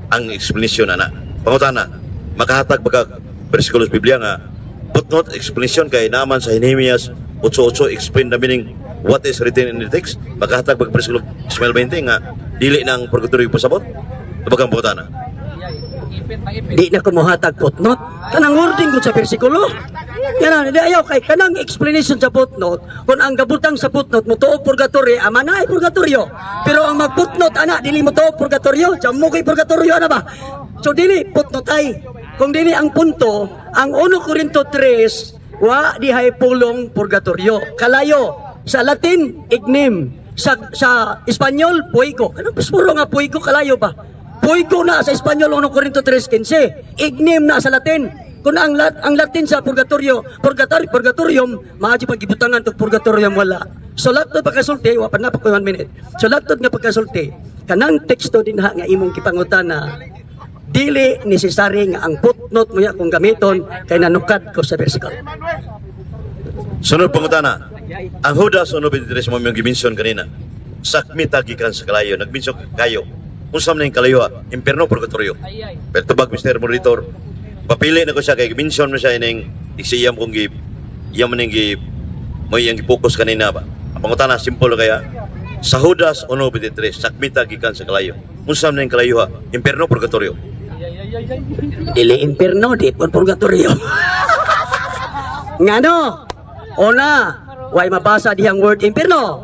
Ang explanation ana. Pangutana, makahatag baka bersikulo sa Biblia nga footnote explanation kay naman sa Nehemias 8:8 explain the meaning what is written in the text. Makahatag baka bersikulo Ismail 20 nga dili nang purgatorio pasabot. Tubagang pangutana. Di na ko mohatag footnote. Kanang wording ko sa bersikulo. Yan di ayaw kay kanang explanation sa footnote. Kung ang gabutang sa footnote mo tuog purgatorio, ama na ay purgatorio. Pero ang mag-footnote ana dili mo tuog purgatorio, jamo kay purgatorio ana ba? So dili footnote ay. Kung dili ang punto, ang 1 Corinto 3 wa dihay pulong purgatorio. Kalayo sa Latin ignem, sa Espanyol puigo. Kanang puro nga puigo kalayo ba? Puigo na sa Espanyol 1 Corinto 3:15. Ignem na sa Latin. Kung ang Latin sa purgatorium, maaji pagibutangan to purgatorium wala. So latod pagkasulti, wa pa na pa ko 1 minute. So latod nga pagkasulti, kanang teksto din nga imong kipangutana, dili necessary nga ang footnote mo ya kung gamiton kay nanukad ko sa bersikulo. Sunod pangutana. Ang Judas 1:23 mo yung gimension kanina. Sakmita gikan sa kalayo, nagmension kayo. Unsa man ning kalayo, impierno purgatorio. Pero tubag Mr. Moderator, papili na ko siya kay gimension mo siya ining isiyam kung iyam ning mo yang gipokus kanina ba. Ang pangutana simple kaya. Sa Judas 1:23 sakmita gikan sa kalayo. Unsa man ning kalayo, impierno purgatorio. Dili impierno, di pun purgatorio. Ngano? Una, way mabasa diyang word impierno.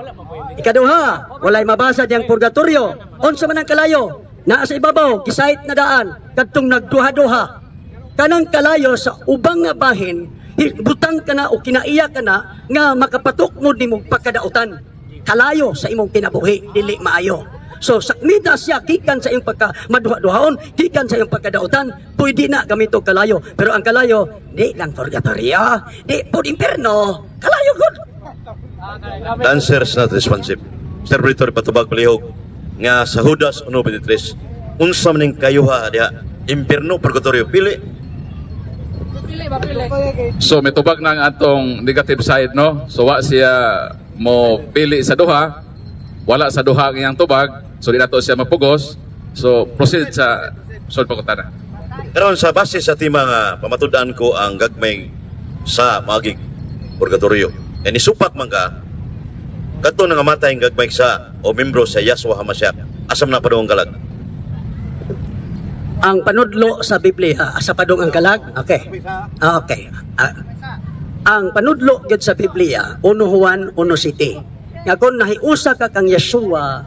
Ikaduha, walay mabasa diyang purgatorio. Unsa man ang kalayo? Naa sa ibabaw, kisait na daan, kadtong nagduha-duha. Kanang kalayo sa ubang nga bahin, butang ka na o kinaiya ka na nga makapatok mo ni mong pagkadautan. Kalayo sa imong kinabuhi, dili maayo. So sakmita siya gikan sa iyong maduha-duhaon, gikan sa iyong pagkadautan, pwede na gamito kalayo. Pero ang kalayo, di lang purgatorio, di po impierno. Kalayo good. The answer is not responsive. Mr. Moderator, patubag palihog nga sa Judas 1:23 unsa man ning kayuha diha impierno purgatorio pili. So mitubag na ang atong negative side no. So wa siya mo pili sa duha, wala sa duha ang iyang tubag, so di nato siya mapugos. So proceed sa sulod pangutana. Karon sa base sa tema nga pamatud-an ko ang gagmay sa magig purgatorio. Ni supak man ka Kadto nga matay nga gagmay sa o membro sa Yahshua HaMashiach. Asam na padung kalag. Ang panudlo sa Biblia, asa padong ang kalag? Okay. Okay. Ang panudlo gyud sa Biblia, 1 Juan 1:7. Nga kung nahiusa ka kang Yeshua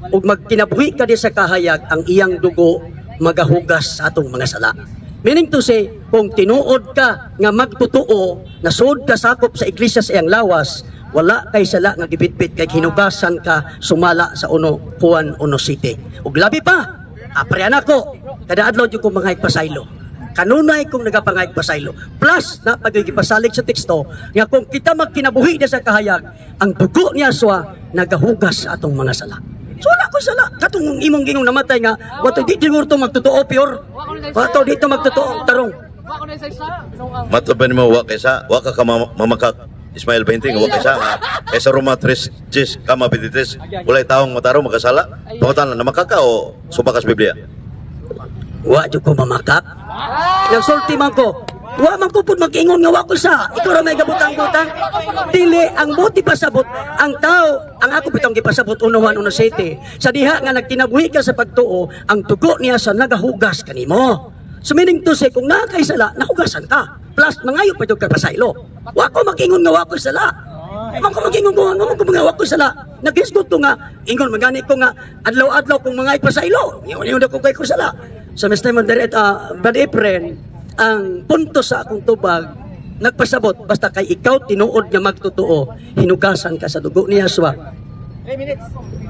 ug magkinabuhi ka di sa kahayag, ang iyang dugo magahugas sa atong mga sala. Meaning to say, kung tinuod ka nga magtotoo, nasud ka sakop sa iglesia sa iyang lawas, wala kay sala nga gibitbit kay hinugasan ka sumala sa 1 Juan 1:7. Ug labi pa, aprian ako, kada adlaw jud ko mga pasaylo. Kanunay kung nagapangayag pasaylo. Plus, na pagigipasalig sa teksto, nga kung kita magkinabuhi na sa kahayag, ang dugo niya Yahshua nagahugas sa atong mga sala. So wala ko sala. Katong imong gingong namatay nga, wato di siguro to magtotoo pure. Wato dito magtotoo tarong. Matod ba nimo wa kaysa wa ka mamakak Ismael 20 nga wa kaysa nga kaysa Roma 3:10 kama 23 walay taong matarong makasala. Pangutan na makaka o subakas Biblia. Wa jud ko mamakak. Nagsulti man ko. Wa man ko pud mag-ingon nga wa ko sa. Ikaw ra may gabutang-butang. Dili ang buti pasabot ang tao, ang ako bitong gipasabot 1 Juan 1:7. Sa diha nga nagkinabuhi ka sa pagtuo, ang dugo niya sa nagahugas kanimo. So meaning to say, kung nakakaisala, nahugasan ka. Plus, mangayo pa yung kapasaylo. Wa ko mag-ingon nga wa ko sala. Wa ko mag-ingon nga wa ko sala. Nag-isgot ko nga, ingon magani ko nga, adlaw-adlaw kung mga ipasaylo. Yun ko kay ko sala. So Mr. Monderet, Brad Efren, ang punto sa akong tubag, nagpasabot, basta kay ikaw tinuod nga magtotoo, hinugasan ka sa dugo ni Yahshua.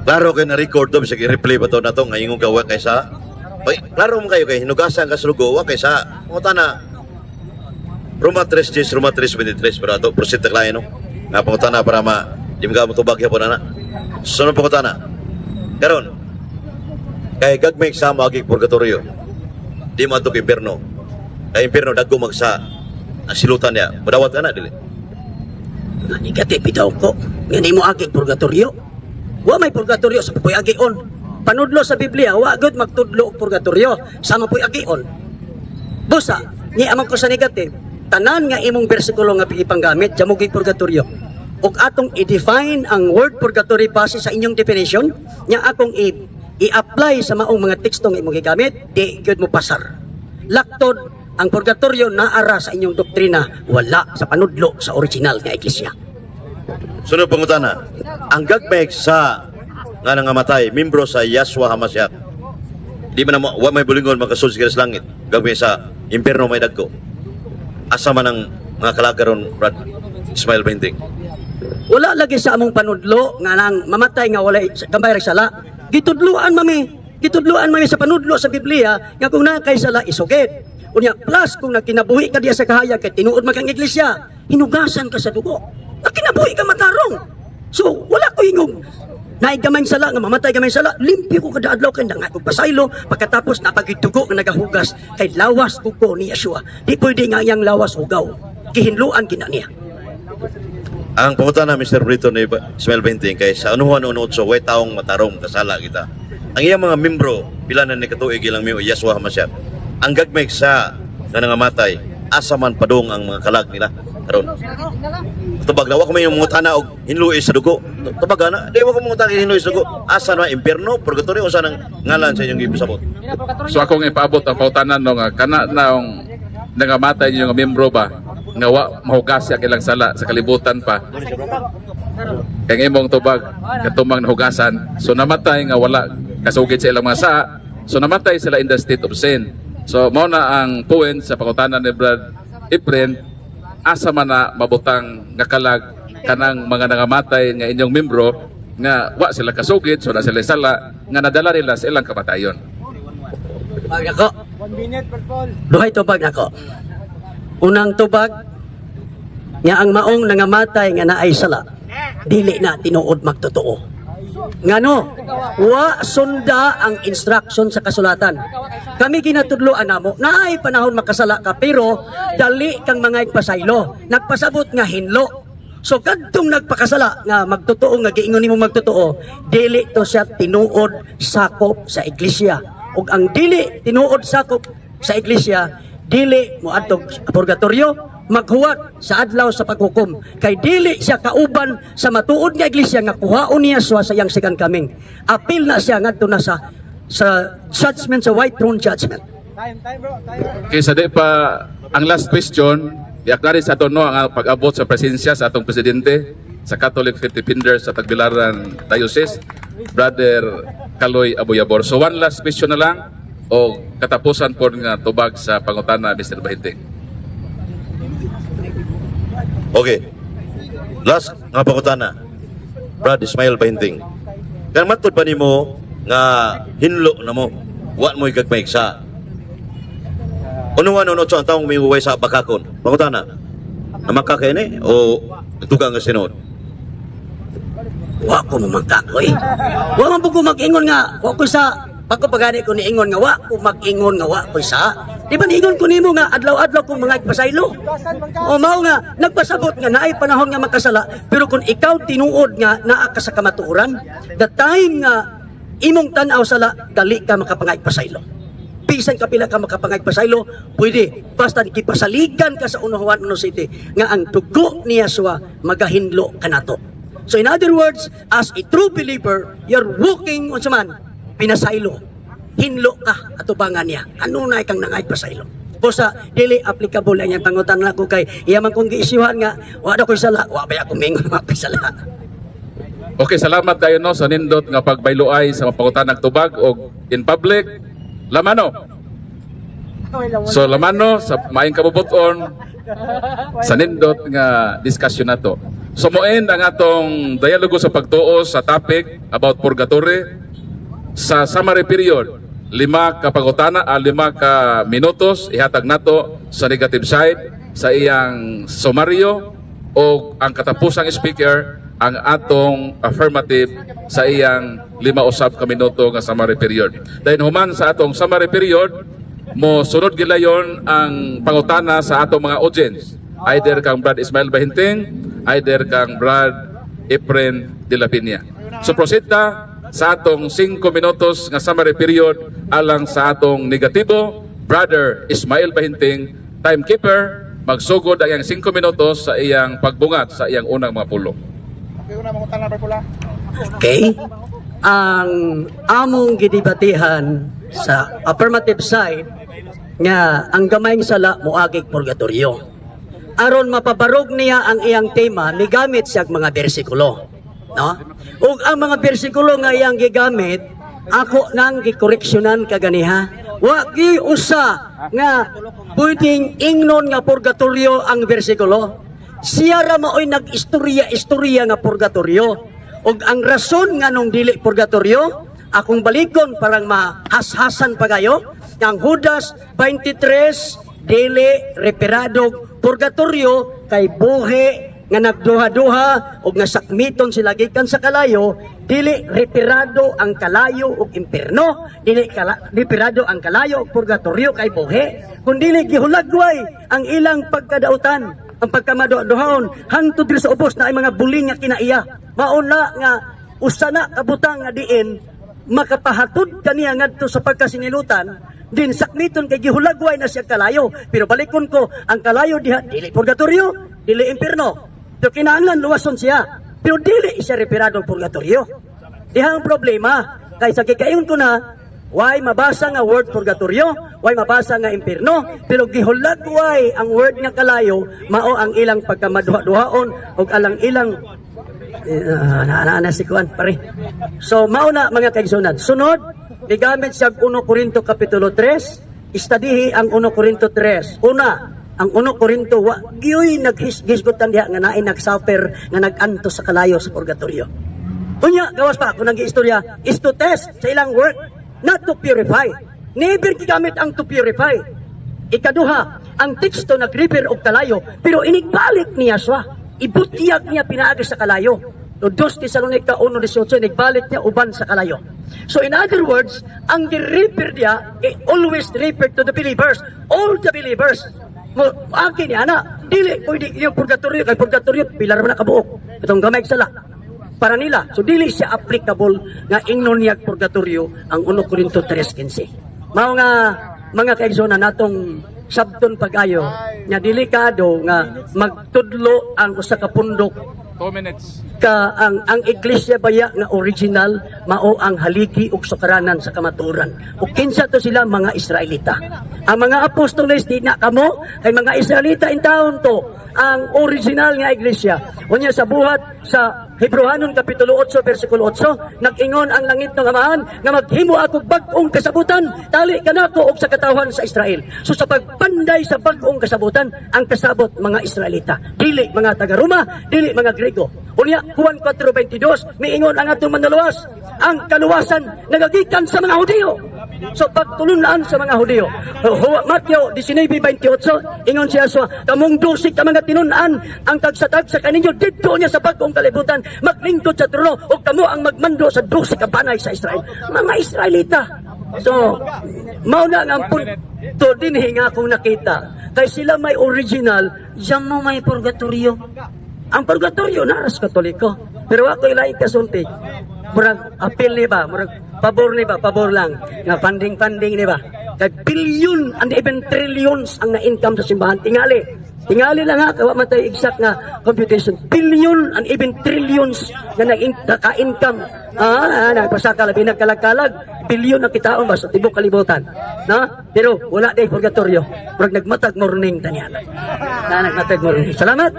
Klaro kay na-record to bisag i-replay pa to na to ngayong gawa kaysa. Oy, klaro mo kayo kay hinugasan ka sa dugo wa kaysa. Pangutan na Roma 3:10, Roma 3:23 para to proceed ta klayo no. Nga pangutan na para ma di mga mutubag yapon na. Sunod pangutan na. Karon kay gagmay sa magig purgatorio. Di man to kay impierno. Kay impierno dagko magsa ang silutan niya. Madawat ka na dili. Negative bitaw ko. Ngani mo aging purgatorio. Wa may purgatorio sa puy agion. Panudlo sa Biblia, wa gud magtudlo og purgatorio. Sama puy agion. Busa, ni amang ko sa negative. Tanan nga imong bersikulo nga ipanggamit, jamugig purgatorio. Ug atong i-define ang word purgatory base sa inyong definition, nya akong i-apply sa maong mga tekstong imong gigamit, di gyud mo pasar. Laktod ang purgatorio naara sa inyong doktrina, wala sa panudlo sa original nga iglesia. Sunod pangutana, ang gagmay sa nga nangamatay, membro sa Yahshua HaMashiach. Di man na wa may bulingon makasul sa langit. Gagmay sa impierno may dagko. Asa man ang mga kalagaron, Brad Ismael Benting. Wala lagi sa among panudlo nga nang mamatay nga wala gambay ra sala. Gitudluan mami sa panudlo sa Biblia nga kung nakay sala isugid. Unya plus kung nagkinabuhi ka diya sa kahayag kay tinuod man kang iglesia, hinugasan ka sa dugo. Nagkinabuhi ka matarong. So wala ko ingog. Naay gamay sala nga mamatay gamay sala, limpyo ko kada adlaw kay nga pasaylo pagkatapos napagitugo nga nagahugas kay lawas dugo ni Yeshua. Di pwede nga iyang lawas ugaw. Gihinluan gina niya. Ang pangutana Mr. Brito ni Ismael Benting kay sa anuhan unutso way taong matarong kasala kita. Ang iyang mga membro bilanan ni katuig ilang mi Yahshua HaMashiach. Ang gagmay sa nga nangamatay asa man padung ang mga kalag nila karon. Tubag na wa ko may mangutana og hinluoy sa dugo. Tubag na, di wa ko mangutana hinluoy sa dugo. Asa na impierno, purgatorio o sa nang ngalan sa inyong gipasabot. So akong ipaabot ang pautanan no nga kana naong nangamatay niyo nga membro ba nga wa mahugas siya kilang sala sa kalibutan pa. Kay imong tubag katumang nahugasan. So namatay nga wala kasugid sa ilang mga saa. So namatay sila in the state of sin. So mao na ang point sa pangutanan ni Brad Efren, asa man na mabutang nga kalag kanang mga nangamatay nga inyong membro nga wa sila kasugid, so na sila sala nga nadala nila sa ilang kamatayon. Pag nako, 1 minute per call. duhay tubag nako. Unang tubag nga ang maong nangamatay nga naay sala, dili na tinuod magtotoo. Ngano, wa sunda ang instruction sa kasulatan. Kami ginatudloan namo, naay panahon makasala ka pero dali kang mga pasaylo. Nagpasabot nga hinlo. So kadtong nagpakasala nga magtotoo nga giingon nimo magtotoo, dili to siya tinuod sakop sa iglesia. Ug ang dili tinuod sakop sa iglesia, dili mo adtog purgatorio, maghuwat sa adlaw sa paghukom kay dili siya kauban sa matuod nga iglesia nga kuhaon niya sa iyang second coming. Apil na siya ngadto na sa judgment, sa white throne judgment. Time, bro. Time. Kaysa di pa ang last question, i-acknowledge sa ato no ang pag-abot sa presensya sa atong presidente sa Catholic Faith Defender sa Tagbilaran Diocese, Brother Kaloy Abuyabor. So one last question na lang o katapusan po nga tubag sa pangutana, Mr. Bahinting. Okay. Last nga pangutana. Brad Ismail Bahinting. Kan matod pa nimo nga hinlo na mo. Wa mo igagmayg sa. Unuan sa ang taong miuway sa bakakon. Pangutana. Namaka kay ni o tugang nga sinod. Wa ko mamangkakoy. Wa man po ko mag-ingon nga, wa ko sa pagkapagani ko ni ingon nga wa ko mag-ingon nga wa ko sa. Di ba niingon ko nimo nga adlaw-adlaw ko mga pasaylo. O mao nga nagpasabot nga naay panahon nga makasala, pero kung ikaw tinuod nga naa ka sa kamatuoran, the time nga imong tan-aw sala dali ka makapangay pasaylo. Bisan kapila ka makapangay pasaylo, pwede basta kipasaligan ka sa unahuan City nga ang dugo ni Yeshua magahinlo kanato. So in other words, as a true believer, you're walking on man, pinasaylo. Hinlo ka atubangan niya. Ano na ikang nangay pasaylo? Bosa, dili applicable ang yung pangutan na ko kay iyaman kong giisyuhan nga, wala ko'y sala, wabay ako mingon mga sala. Okay, salamat kayo no sa nindot nga pagbayloay sa mapangutan ng tubag o in public. Lamano. So lamano sa maayong kabubuton sa nindot nga discussion nato. So moen ang atong dialogo sa pagtuo sa topic about purgatory sa summary period. 5 ka pangutana, 5 ka minutos ihatag nato sa negative side sa iyang sumaryo o ang katapusang speaker ang atong affirmative sa iyang 5 usab ka minuto nga summary period. Dahil human sa atong summary period, mo sunod gilayon ang pangutana sa atong mga audience. Either kang Brad Ismail Bahinting, either kang Brad Efren de la Piña. So proceed ta sa atong 5 minutos nga summary period alang sa atong negatibo, Brother Ismail Bahinting, timekeeper, magsugod ang iyang 5 minutos sa iyang pagbungat sa iyang unang mga pulong. Okay? Ang among gidibatihan sa affirmative side nga ang gamayng sala moagig purgatorio. Aron mapabarog niya ang iyang tema, migamit siya mga bersikulo. No? Ug ang mga bersikulo nga iyang gigamit, ako nang gikoreksyonan kaganiha. Wa gi usa nga pwedeng ingnon nga purgatorio ang bersikulo. Siya ra maoy nag-istorya nga purgatorio. Ug ang rason nga nung dili purgatorio, akong balikon parang mahashasan pa kayo, ang Judas 23 dili reperado purgatorio kay buhi nga nagduha-duha ug nga sakmiton sila gikan sa kalayo, dili reperado ang kalayo ug impierno, dili reperado ang kalayo ug purgatorio kay buhi, kundi gihulagway ang ilang pagkadautan, ang pagkamado-duhaon hangtod sa ubos na ay mga buling nga kinaiya. Mauna nga usa na kabutang nga diin makapahatod kaniya ngadto sa pagkasinilutan, din sakmiton kay gihulagway na siya kalayo. Pero balikon ko, ang kalayo diha dili purgatorio, dili impierno. So kinahanglan luwason siya, pero dili siya reperado purgatorio. Diha ang problema, kay sa kikayon ko na why mabasa nga word purgatorio, why mabasa nga impierno, pero gihulagway ang word nga kalayo, mao ang ilang pagkamaduha-duhaon ug alang ilang si Kuan pare. So mao na mga kaigsunan. Sunod, gigamit siya 1 Corinto kapitulo 3, istadihi ang 1 Corinto 3. Una, ang 1 Corinto wa gyoy naghisgutan diha nga naay nagsuffer nga naganto sa kalayo sa purgatorio. Unya gawas pa kun istorya is to test sa ilang work, not to purify. Never gigamit ang to purify. Ikaduha, ang teksto nag-refer og kalayo pero inigbalik niya siya. Ibutiyag niya pinaagi sa kalayo. No 2 Tesalonica 1:18 nagbalik niya uban sa kalayo. So in other words, ang gi-refer niya always refer to the believers, all the believers. Mo akin niya na dili pwede yung purgatorio kay purgatorio pilar man kabuok. Itong gamay sala para nila. So dili siya applicable nga ingnon niya purgatorio ang 1 Corinto 3:15. Mao nga mga kaigsoon natong sabton pagayo nga delikado nga magtudlo ang usa ka pundok 2 minutes. ka ang iglesia baya nga original mao ang haligi ug sukaranan sa kamaturan. Ug kinsa to sila mga Israelita. Ang mga apostoles di na kamo ay mga Israelita in taon to ang original nga iglesia. Unya sa buhat sa Hebrehanon kapitulo 8 bersikulo 8 nag-ingon ang langit ng Amahan nga maghimo ako bag-ong kasabutan tali kanako og sa katawhan sa Israel. So sa pagpanday sa bag-ong kasabutan ang kasabot mga Israelita, dili mga taga Roma, dili mga Grego. Unya Juan 4:22 miingon ang atong manluluwas ang kaluwasan nagagikan sa mga Hudiyo. So pagtulunan sa mga Hudiyo. Mateo 19:28 ingon siya so kamong dusik ka mga tinun-an ang tagsatag sa kaninyo didto niya sa bag-ong kalibutan maglingkod sa trono ug kamo ang magmando sa dusik ka banay sa Israel. Mga Israelita. So mao na ang punto dinhi nga akong nakita kay sila may original, yan mo may purgatorio. Ang purgatorio naras Katoliko. Pero ako ilay kasulti. Murag appeal ni ba? Murag pabor ni ba? Pabor lang. Nga funding ni ba? Kay billion and even trillions ang na-income sa simbahan. Tingali lang ha. Kawa man tayo exact nga computation. Billion and even trillions na naka-income. Nagpasaka labi nagkalag-kalag. Billion ang kitaon ba sa tibok kalibutan. Na? Pero wala day purgatorio. Murag nagmatag morning taniya. Nagmatag morning. Salamat.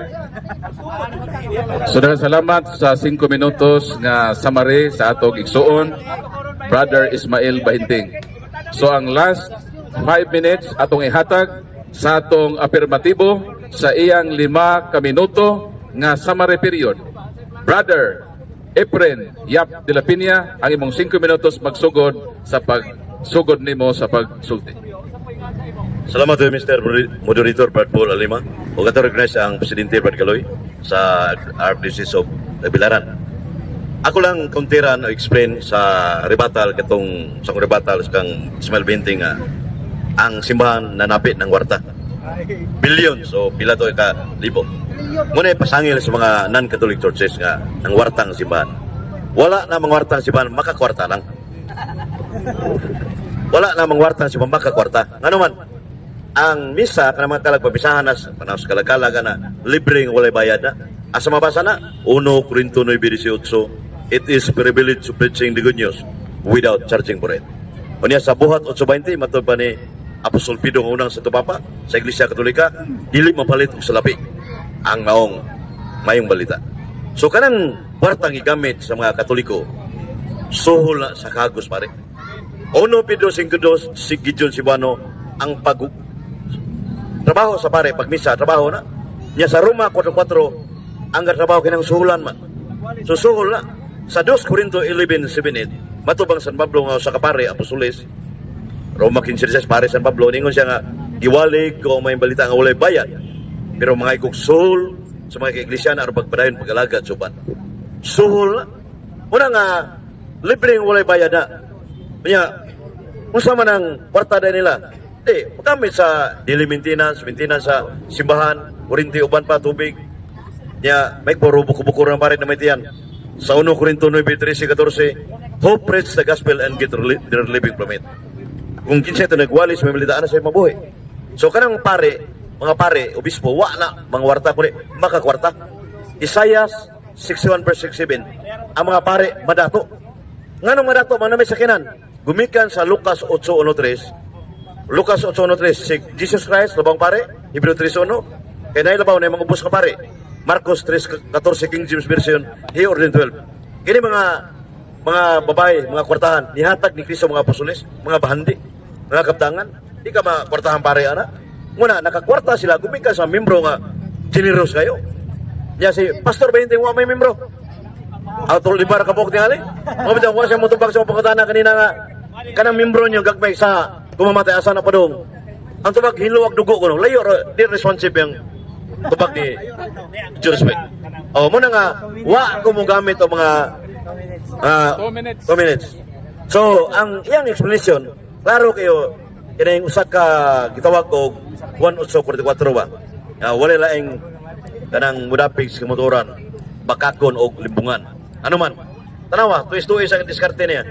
Saudara, salamat sa 5 minutos nga summary sa atong igsuon, Brother Ismael Bahinting. So ang last 5 minutes atong ihatag sa atong afirmatibo sa iyang 5 ka minuto nga summary period. Brother Efren Yap de la Piña, ang imong 5 minutos magsugod sa pagsugod nimo sa pagsulti. Salamat Mr. Moderator Brad Paul Alima. O recognize ang Presidente Brad Caloy sa Archdiocese of Bilaran. Ako lang kontiran o explain sa rebuttal katong sa rebuttal kang Ismael Bahinting nga ang simbahan nanapit ng warta. Billion, so pila to ka libo. Muna pasangil sa mga non-Catholic churches nga ang wartang simbahan. Wala na mga wartang simbahan, makakwarta lang. Wala na mga wartang simbahan, makakwarta. Nga naman, ang misa kanang mga kalagpabisahan na panahon sa kalagkalaga na libreng walay bayad na. Asa mabasa na? 1 Corinto 9:18, it is privilege to preaching the good news without charging for it. Unya sa buhat 8:20 matod pa ni Apostol Pedro nga unang sa tupapa sa Iglesia Katolika, dili mapalit og salapi ang maong mayong balita. So kanang wartang igamit sa mga Katoliko, suhol na sa kagos pare. 1 Pedro 5:2 si Gideon Cebuano ang trabaho sa pare pagmisa trabaho na niya sa Roma 4:4 ang trabaho kinang suhulan man. So suhol na sa 2 Corinto 11:7 matubang San Pablo nga sa kapare apostoles Roma 15:16 pare San Pablo ningon siya nga giwalig ko may balita nga walay bayad pero mga ikog suhol sa mga iglesia na aron pagpadayon pag-alagad suban. Suhol na una nga libreng walay bayad na. Kanya unsa man ang kwartada nila? Magamit sa daily maintenance sa simbahan, kurinti uban pa tubig. Nya may buko-buko na pare na may tiyan. Sa 1 Corinto 9:13-14, hope preach the gospel and get their living from it. Kung kinsa ito nagwalis, may malitaan na sa mabuhay. So kanang pare, mga pare, obispo, wa na mga warta kundi makakwarta. Isaiah 61:6-7, ang mga pare madato. Nganong madato man na may sakinan? Gumikan sa Lucas 8:1-3. Lucas 8:1-3, si Jesus Christ, labang pare, Hebrew 3:1, kaya nailabaw na yung mga ubos ka pare. Marcos 3:14, King James Version, he ordained 12. Kini mga babae, mga kwartahan, nihatag ni Kristo mga apostoles, mga bahandi, mga kaptangan, di ka mga kwartahan pare, ana. Muna, nakakwarta sila, gumikan sa membro nga, generous kayo. Niya si Pastor Bahinting, wa may membro. Atol libar ka po tingali. Mabitang wa siya motubag sa pagkatana kanina nga, kanang membro niyo gagmay sa kumamatay asa na padong. Ang tubag hiluwag dugo ko no. Layo di responsive yung tubag ni Judas Bay. Muna nga wa ko mo gamit o mga 2 minutes. So ang iyang explanation klaro kayo kini usa ka gitawag og 1:44 ba. Wala laing kanang mudapig sa motoran, bakakon og limbungan. Ano man? Tanawa, tuis-tuis ang diskarte niya.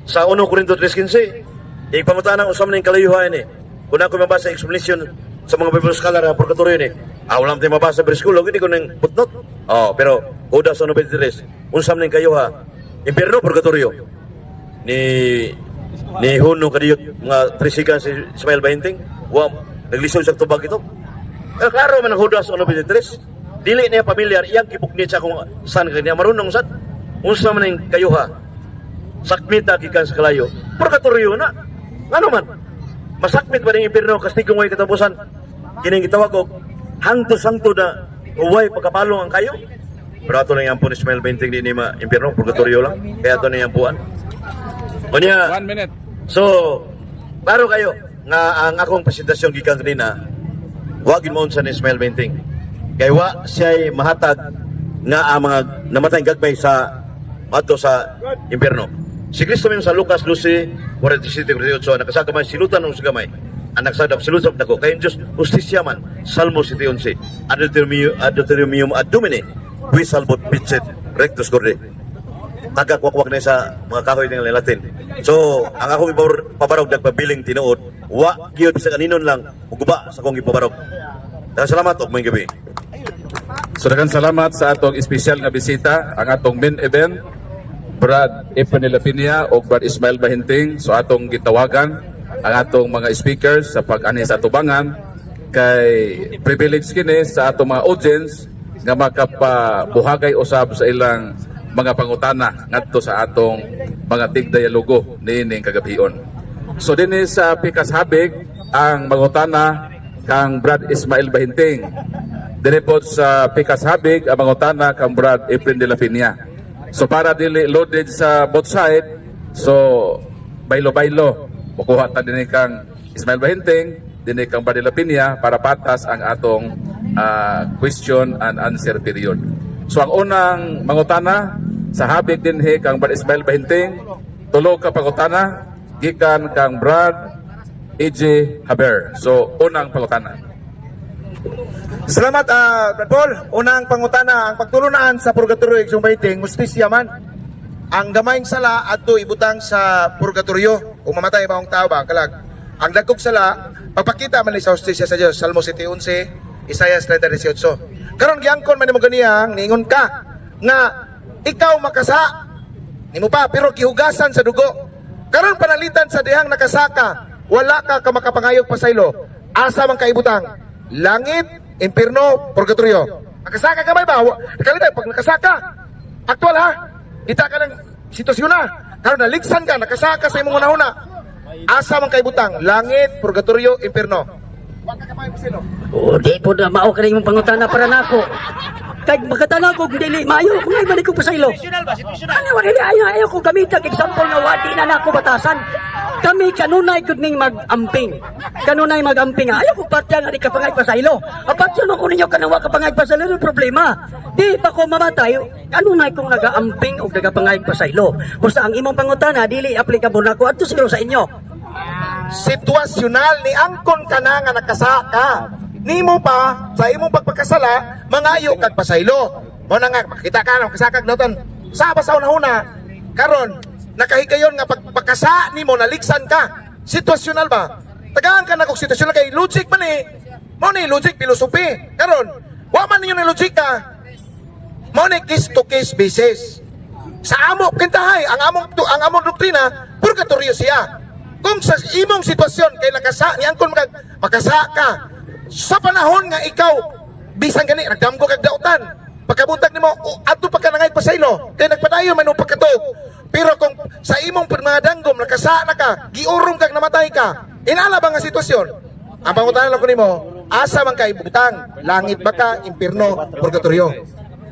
Sa 1 Corinto 3:15, ipamutanan usam ning kalayuhan ni. kung ako mabasa explanation sa mga Bible scholar na purgatorio ni, wala tayo mabasa bersikulo, hindi ko nang putnot. Pero, Judas 1:23, unsam ning kayo ha, impierno, purgatorio. Ni Huno kadiyot, mga trisikan si Ismael Bahinting, naglisod sa tubag ito. Klaro man ang Judas 1:23, dili niya pamilyar, iyang kipuknit sa kung saan kanya marunong sad. Unsam man ning kayo ha, sakmita gikan sa kalayo, purgatorio na. Ano man? Masakmit pa ning impierno kastigong way katapusan. Kining gitawag og hangto-sangto na uway pagkapalong ang kayo. Pero ato na yung po ni Ismael Bahinting di ni impierno, purgatorio lang. Kaya ato na yung puan. O niya, 1 minute. so, klaro kayo nga ang akong presentasyon gikan kanina, wagin mo sa ni Ismael Bahinting. Kaya siya'y mahatag nga ang mga namatay gagmay sa ato sa impierno. Si Kristo min sa Lucas 12:47-48 nakasagamay silutan ng sagamay. Ang nagsadap silutan nako kay Dios justisya man. Salmo 7:11. Adulterium ad Domine, qui salvot picet rectus corde. Tagakwak-wak na sa mga kahoy ng Latin. So, ang akong ipabarog nagpabiling tinuod, wa gyud sa kaninon lang uguba sa akong ipabarog. Salamat og may gabi. So daghang salamat sa atong espesyal nga bisita, ang atong main event, Brad Epinelapinia o Brad Ismael Bahinting. So atong gitawagan ang atong mga speakers sa pag-ani sa tubangan kay privilege kini sa atong mga audience nga makapabuhagay usab sa ilang mga pangutana ngadto sa atong mga tigdialogo niining kagabion. So dinhi sa Pikas Habig ang mangutana kang Brad Ismael Bahinting. Dinhi po sa Pikas Habig ang mangutana kang Brad Efren de la Piña. So para dili loaded sa both side, so baylo-baylo mukuha ta dinhi kang Ismael Bahinting, dinhi kang Brad de la Piña para patas ang atong question and answer period. So ang unang mangutana sa habig dinhi kang Brad Ismael Bahinting, tulo ka pangutana gikan kang Brad EJ Haber. So unang pangutana. Salamat, Brad Paul. Unang pangutana, ang pagtulunaan sa purgatorio Igsong Bahinting, justisya man. Ang gamayng sala adto ibutang sa purgatorio. Kung mamatay ba ang tao ba, kalag. Ang dagkog sala, pagpakita man ni sa justisya sa Dios. Salmo 7:11, Isaiah 30:18. Karon giangkon man nimo ganiyang niingon ka nga ikaw makasa. Nimo pa pero kihugasan sa dugo. Karon panalitan sa dihang nakasaka, wala ka makapangayog pasaylo. Asa man kaibutang? Langit, impierno, purgatorio. Nakasaka ka ba? Nakalita, pag nakasaka, aktual ha, kita ka ng sitwasyon na. Karon naligsan ka, nakasaka sa imong una-una. Asa man kay butang? Langit, purgatorio, impierno. Wag ka kamay pasilo. Di po na mao ka na yung pangutana para nako. Kay magkatanaw ko dili maayo kung ay balik ko pasaylo. Ano wala ayaw ko gamitan example nga wadi na nako batasan. Kami kanunay gud ning mag-amping. Kanunay mag-amping. Ayaw ko patya nga di ka pangay pasaylo. Apat yun ako ninyo kanawa ka pangay pasaylo yung problema. Di pa ko mamatay. Kanunay kong naga-amping o naga-pangay pasaylo. Basta ang imong pangutana dili applicable nako adto siguro sa inyo. Situasyonal ni angkon ka na nga nakasaka. Nimo pa sa imong pagpagkasala mangayo kag pasaylo. Mo na nga makita ka na kasakag naton. Sa basaw na una karon nakahigayon nga pagpagkasa nimo naligsan ka. Situasyonal ba? Tagaan ka na kog situasyonal kay logic man eh. Mo ni logic philosophy. Karon wa man ninyo ni logic ka. Mo ni case to case basis. Sa amo kintahay ang among doktrina purgatorio siya. Kung sa imong sitwasyon kay nakasa ni angkon makasa ka sa panahon nga ikaw bisan gani nagdamgo kag dautan pagkabuntag nimo adto pa ka nangay pasaylo kay nagpadayon man og pagkatog pero kung sa imong permadanggom nakasa na ka giurong kag namatay ka inala ba nga sitwasyon ang pangutanan lang ko nimo asa man kay butang langit ba ka impierno purgatorio.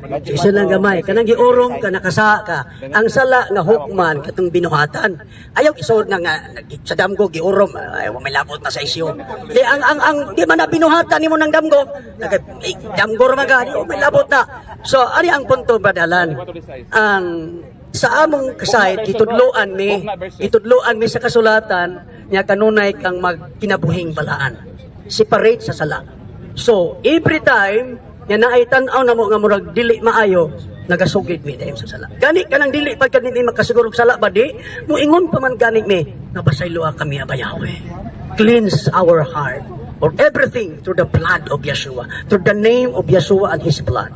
Isa lang gamay, kanang giurong ka nakasa ka. Ang sala nga hukman katong binuhatan. Ayaw isod na nga sa damgo giurom, ay may labot na sa isyo. Di ang di man na binuhatan nimo ng damgo, damgo ra magani o may labot na. So ani ang punto badalan. Ang sa among kasay gitudloan mi sa kasulatan nga kanunay kang magkinabuhing balaan. Separate sa sala. So every time yan na ay tanaw na mo nga murag dili maayo nagasugid mi dayong sa sala. Gani kanang dili pagka ni makasigurog sala ba di moingon pa man gani mi napasaylo kami abayawe. cleanse our heart for everything through the blood of Yeshua, through the name of Yeshua and His blood.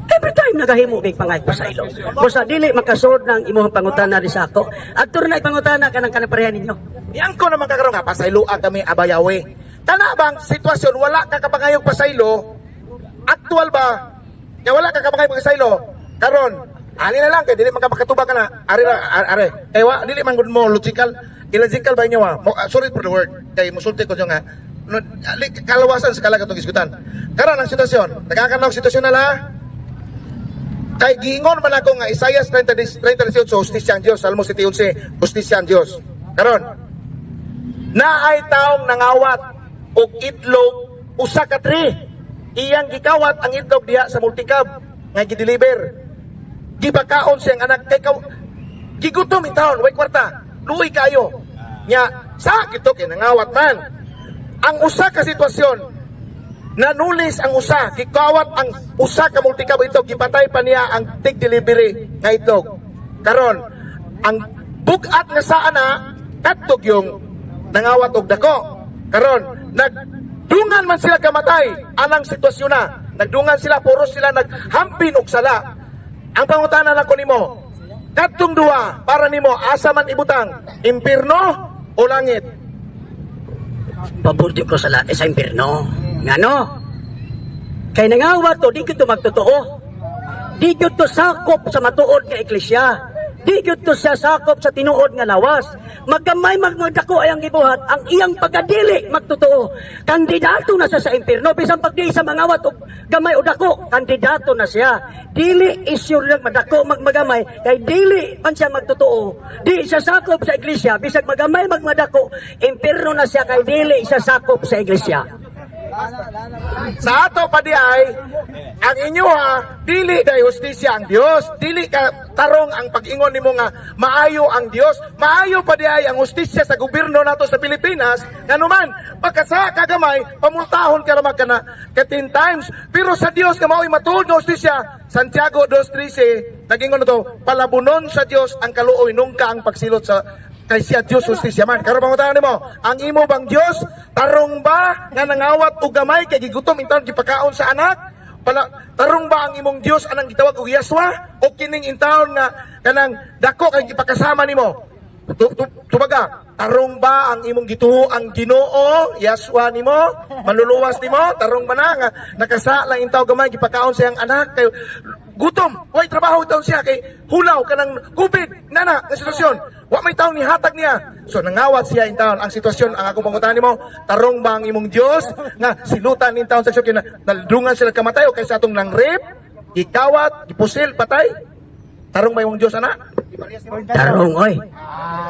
Every time nagahimo may pangay pasaylo. Busa dili makasod ng imong pangutana ri sa ako. Adto na pangutana kanang kanaparehan ninyo. Yang ko naman kakaroon nga, pasayloan kami abayawe. Tana bang sitwasyon, wala ka kapangayong pasaylo, aktual ba? Kaya wala ka kapangayong pasaylo, karon, ali na lang, kaya dili magkapakatubag ka na, are. Kaya dili man gud mo, illogical ba inyo sorry for the word, kaya musulti ko siya nga, kalawasan sa kalaga itong isgutan. Karon ang sitwasyon, nagkakanaw sitwasyon na la, kay giingon man ako nga Isaias 30:18 hustisya ang Dios, Salmo 7:11 hustisya ang Dios. Karon na ay taong nangawat og itlog usa ka tri, iyang gikawat ang itlog diha sa multicab nga gideliver, gibakaon siyang anak kay gigutom in taon way kwarta, luoy kayo nya sakit to kay nangawat man. Ang usa ka sitwasyon, nanulis ang usa, gikawat ang usa ka multicab itlog, gipatay pa niya ang tig delivery nga itlog. Karon ang bugat nga saa na katog yung nangawat og dako. Karon nagdungan man sila kamatay, anang sitwasyon na nagdungan sila, puros sila naghampin og sala. Ang pangutana nako nimo, kadtong duha para nimo asa man ibutang, impierno o langit? Pabordi ko sa sa impierno. Ngano? Kay nangawat to, di ko to magtotoo. Di ko to sakop sa matuod nga eklesya. Di ko to siya sakop sa tinuod nga lawas. Magkamay magdako ay ang gibuhat, ang iyang pagkadili magtotoo. Kandidato na siya sa impierno, bisan pagdi sa mangawat o gamay o dako, kandidato na siya. Dili isyo lang madako magmagamay, kay dili man siya magtotoo. Di siya sakop sa iglesia, bisag magamay magmadako, impierno na siya, kay dili siya sakop sa iglesia. Sa ato pa di ay ang inyo dili day hustisya ang Dios, dili ka tarong ang pag-ingon nimo nga maayo ang Dios, maayo pa di ay ang hustisya sa gobyerno nato sa Pilipinas. Nganuman pagkasa kagamay pamultahon ka lamang kana ka 10 times, pero sa Dios nga mao'y matuod nga hustisya. Santiago 2:13 nagingon to, palabunon sa Dios ang kaluoy nungka ang pagsilot sa kay siya Diyos hustisya man. Karon pangutangan nimo, ang imo bang Dios tarong ba nga nangawat og gamay kay gigutom intawon gipakaon sa anak? Tarong ba ang imong Dios anang gitawag og Yaswa o kining intawon nga kanang dako kay gipakasama nimo? Tubaga, tarong ba ang imong gituo ang Ginoo Yaswa nimo? Manluluwas nimo? Tarong ba na nga nakasa lang intaw gamay gipakaon sa iyang anak kay gutom, way trabaho taon siya kay hulaw kanang COVID nana nga sitwasyon. Wa may taon ni hatag niya. So nangawat siya in taon. Ang sitwasyon ang akong pangutan nimo, tarong ba ang imong Dios nga silutan in taon sa sitwasyon na naldungan sila kamatay o kaysa atong nang rape, gikawat, gipusil, patay? Tarong ba imong Dios ana? Tarong, oy.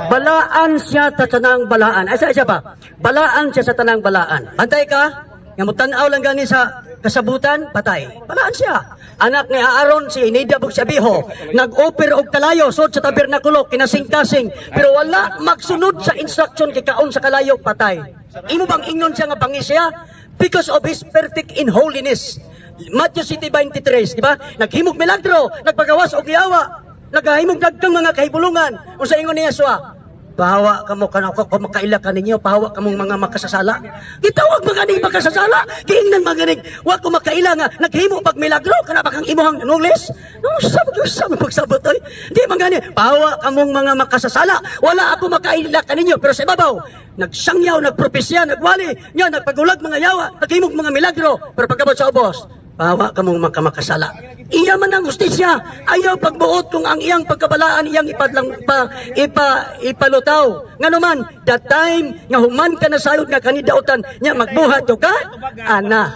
Balaan siya sa tanang balaan. Ay, siya ba? Balaan siya sa tanang balaan. Antay ka, nga mutanaw lang gani sa kasabutan, patay. Balaan siya. Anak ni Aaron, si Inida Bugsabiho, nag-offer og kalayo sud sa tabernakulo, kinasing-kasing, pero wala magsunod sa instruction kay kaon sa kalayo, patay. Imo bang ingnon siya nga bangis siya? Because of his perfect in holiness. Matthew 7:23, di ba? Naghimog milagro, nagpagawas og yawa, naghahimog dagkang mga kahibulungan. Unsa ingon ni Yesua? Pahawa kamo kanako kung makaila ka ninyo, pahawa kamong mga makasasala. Gitawag mga ning makasasala, giingnan mga ning wa ko makaila nga naghimo pag milagro kana ba kang imuhang nunglis? No, sabi pagsabot oy. Di man gani, pahawa kamong mga makasasala, wala ako makaila ka ninyo, pero sa ibabaw nagsangyaw, nagpropesya, nagwali, nya nagpagulag mga yawa, naghimog mga milagro, pero pagkabot sa ubos, pahawa kamong makasala. Iya man ang hustisya, ayaw pagbuot kung ang iyang pagkabalaan iyang ipalutaw. Ngano man, that time nga human ka na sayod nga kanidautan nya magbuhat ka ana.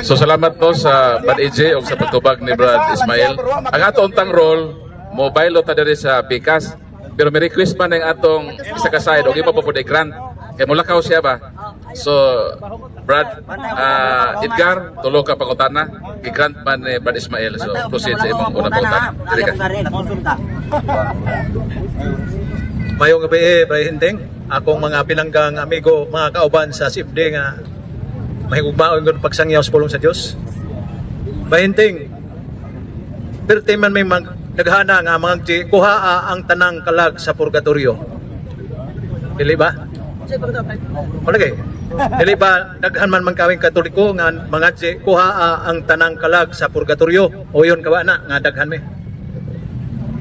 So salamat po sa Brad EJ o sa pagtubag ni Brad Ismail. Ang atong tang role, mobile ta diri sa Pikas. Pero may request man ng atong isa ka side o iba po po grant. Kaya mulakaw siya ba? So, Brad, Edgar, tulo ka pangutana. I-grant man ni Brad Ismail. So, proceed sa imong unang pangutana. Dili ka. Mayong gabi, Bray Hinteng. Akong mga pinanggang amigo, mga kauban sa CFD nga mahigugbaon ko pagsangyaw sa pulong sa Diyos. Bray Hinteng, pero man may naghana nga mga kuhaa ang tanang kalag sa purgatorio. Dili ba? O lagi. Dili ba daghan man kawing Katoliko nga mangadsi kuhaa ang tanang kalag sa purgatorio? Uyon ka ba na nga daghan me?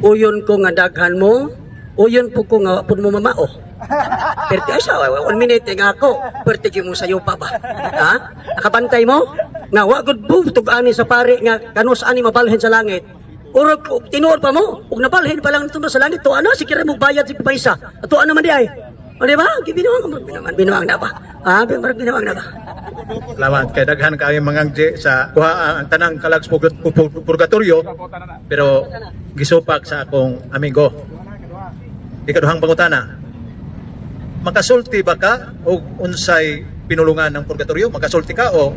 Uyon ko nga daghan mo, uyon po ko nga pud mo mamao. Pero sa 1 minute nga ako, perti mo sayo pa ba? Ha? Nakabantay mo? Nga wa gud bu tug-ani sa pare nga kanus ani mabalhin sa langit. Urog tinuod pa mo, ug nabalhin pa lang tuno sa langit to ano sikira mo bayad sig paisa. Ato ano man di ay? O di ba? Binuang na ba? Ah, binuang na ba? Salamat kay daghan kay mangagdi sa kuhaa ang tanang kalag sa purgatorio pero gisupak sa akong amigo. Ikaduhang pangutana. Makasulti ba ka o unsay pinulungan ng purgatorio? Makasulti ka o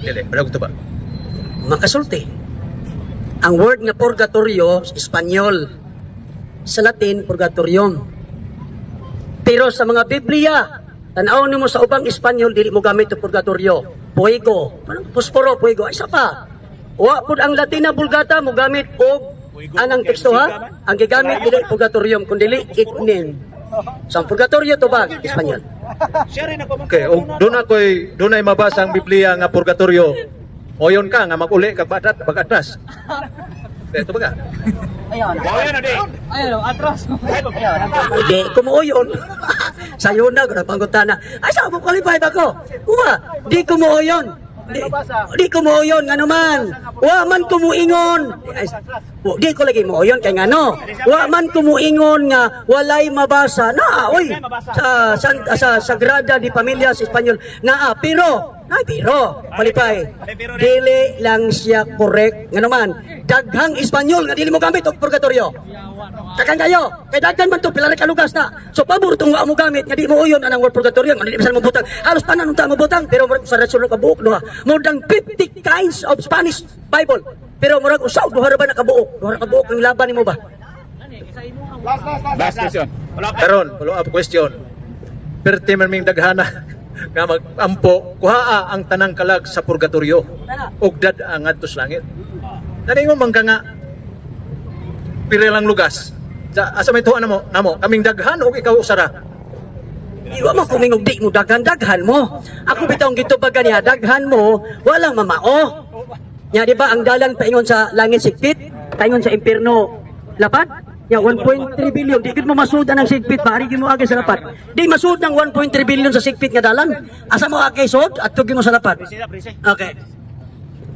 dili? Balag to ba? Makasulti. Ang word nga purgatorio sa Espanyol, sa Latin purgatorium. Pero sa mga Biblia, tanaw nimo sa ubang Espanyol dili mo gamit ang purgatorio. Fuego, posporo, fuego, isa pa. Wa pud ang Latin na Vulgata mo gamit og anang teksto ha? Ang gigamit dili purgatorium kundi ignin. Sa purgatorio to ba Espanyol? Okay, o doon ay mabasa ang Biblia nga purgatorio. Oyon ka nga maguli kag bagatras. Ito ba ka? Di kumuoyon. Sayo na, kung panggutana. Ay, saan mo qualified ako? Uma, di kumuoyon. Di kumuoyon, nga naman. Wa man kumuingon. Di ko lagi muoyon, kay nga no. Wa man kumuingon nga walay mabasa. Na, oy, sa Sagrada di Pamilya sa Espanyol. Na, pero, qualify. Dili lang siya correct. Nga naman, daghang Espanyol nga dili mo gamit og purgatorio. Kakan kayo, kay daghan man to pila ka lugas na. So pabor tong wa mo gamit nga di mo uyon anang word purgatorio, nga di bisan mo butang. Halos tanan unta mo butang, pero murag sa resulo ka buok duha. More than 50 kinds of Spanish Bible. Pero murag usaw duha ra ba nakabuok? Duha ra ka buok ang laban nimo ba? Last question. Karon, follow up question. Perti man ming daghana nga magampo kuhaa ang tanang kalag sa purgatorio ug dad ang adto sa langit. Naningon man ka nga pila lang lugas. Asa may tuwa namo kaming daghan o ikaw usara? Iwa mo kumingog di mo daghan mo. Ako bitaw gitubagan niya daghan mo, walang mamao. Nya di ba ang dalan paingon sa langit sigpit, paingon sa impierno lapad? Ya 1.3 billion di gid mo masud ang sigpit pari mo agi sa lapad. Di masud ng 1.3 billion sa sigpit nga dalan. Asa mo agi sud at tugi mo sa lapad. Okay.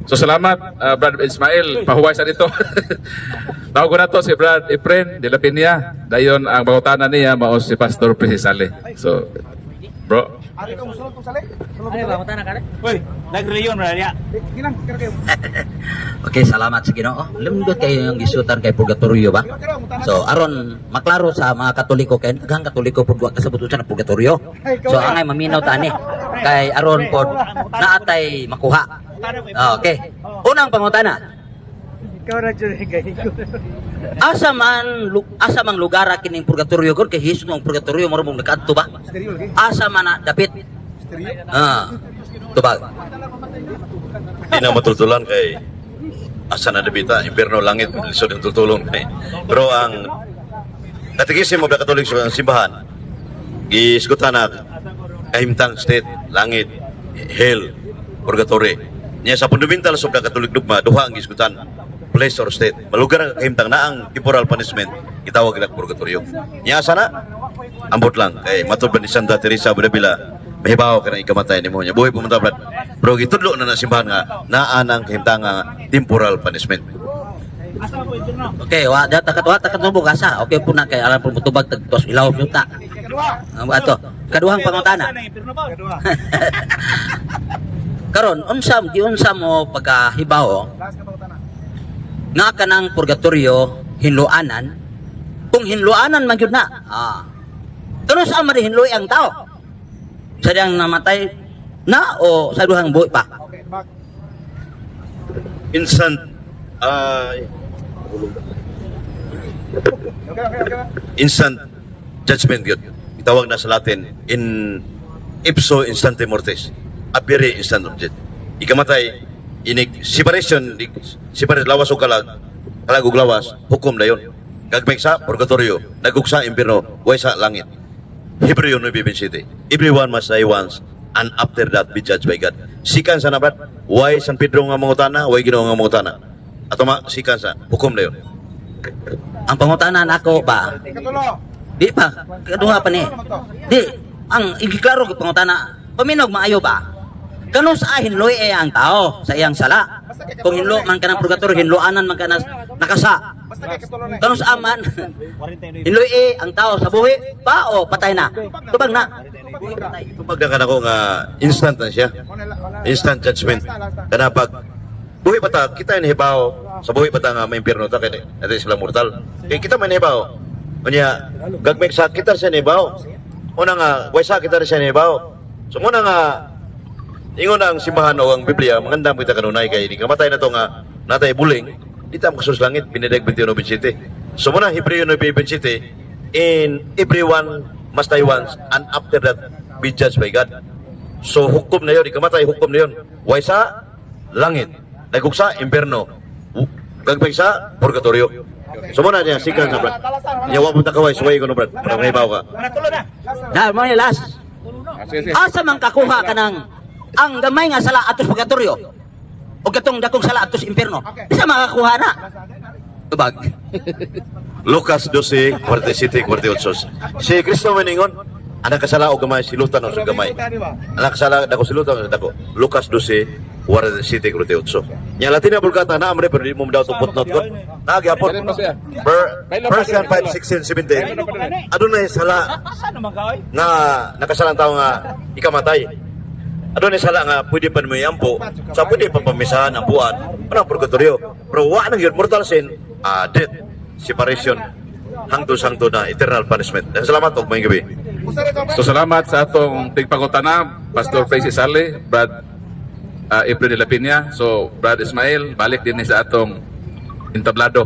So salamat, Brad Ismail, pahuway sa dito. Tawag ko na to si Brad Efren de la Piña. Dayon ang bangutanan niya mao si Pastor Precisale. So, bro. Ari ka musulod kung sali? Nag-reyon na niya. Ginang, kira kayo. Okay, salamat sa Ginoo. Lindot kayo yung gisutan kay purgatorio ba? So, aron maklaro sa mga Katoliko kay daghang Katoliko pud wa kasabutan sa purgatorio. So, angay maminaw tani kay aron pod naatay makuha. Okay. Unang pangutana. Ikaw na dyan Asa man lugar kining purgatorio gud kay Hesus ng purgatorio mo mong nakadto ba? Asa man na dapit? Tubag. Di na matultulan kay asa na debita, impierno langit, lisod ng tutulong kay. Pero ang katikisim mo ba Katolik sa simbahan, gisgutan na kahimtang state, langit, hell, purgatory. Niya sa fundamental sa Katolik dogma, duha ang gisgutan, place or state. Malugar ang kahimtang na ang temporal punishment, itawag ilang purgatorio. Niya asa na? Ambot lang. Kay matod ba ni Santa Teresa Budabila, mahibaw ka ng ikamatay ni mo niya. Buhay pumunta brad. Pero gitudlo na simbahan nga, naan ang kahimtang temporal punishment. Okay, wa data katubog asa. Okay po na kay alam po mutubag tagtos ilaw yuta. Ato, kaduhang pangutana. Karon unsa mo pagkahibaw nga kanang purgatorio hinluanan kung hinluanan man gyud na tuno sa man hinluy ang tao sa diyang namatay na o sa duhang buhay pa Instant judgment yun. Itawag na sa Latin in ipso instante mortis. Apere instant object. Ikamatay, inig separate lawas o kalag ug lawas, hukom na yun. Gagmay sa purgatorio, nagugsa impierno, way sa langit. Hebreo 9:27. Everyone must die once and after that be judged by God. Sikan sa nabat, why San Pedro nga mangutana, why Ginoo nga mangutana. Ato sikan sa hukom na yun. Ang pangutanan ako ba, di pa, kaduha pa ni. Di, ang igiklaro ko pangutana, paminog maayo ba? Ganun sa hinloy ang tao sa iyang sala. Kung hinlo man ka ng purgatorio, hinloanan man ka na nakasa. Ganun sa aman, hinloy ang tao sa buhi, pa o patay na. Tubag na. Pag ako nga instant na siya. Instant judgment. Kana pag buhi pa ta, kita yung hibaw, sa buhi pa ta nga may impyerno ta, kaya natin sila mortal. Kaya kita may hibaw. Kanya, gagmay sa kita siya hibaw. Una nga, way sa kita siya hibaw. So muna nga, ingon ang simbahan o ang Biblia, magandang kita kanunay kay di kamatay na to nga, natay buling, di ta makasus langit, binideg 21:27. So muna, Hebreo 9:27, in everyone must die once, and after that, be judged by God. So hukom na yun, di kamatay, hukom na yun. Way sa langit, nagkuksa, imperno, gagmay sa purgatorio. So muna niya, sikan sa brad. Yawa mo ta kaway, suway ko no brad. May hibaw ka. Dahil mo nilas, asa man kakuha ka ng ang gamay nga sala atos purgatorio o katong dakong sala atos impierno. Bisa makakuha na. Tubag. Lucas 12:47-48. Si Kristo maningon, anak kasala o gamay silutan o sa gamay. Anak kasala dako silutan o dako. Lucas 12:47-48. Nya Latina Vulgata na amre pero di mo daw tupot not ko. Nagyapon. First John 5:16-17. Adunay sala nga nakasalang tao nga ikamatay. Adunay sala nga pwede pa mo iampo, sa pwede pa pamisahan ang buwan, parang purgatorio. Pero wa nang yun mortal sin, death, separation, hangto na eternal punishment. Dan salamat og maayong gabi. So salamat sa atong tigpangutana, Pastor Francis Sale, Brad April de la Piña. So Brad Ismail, balik din sa atong entablado.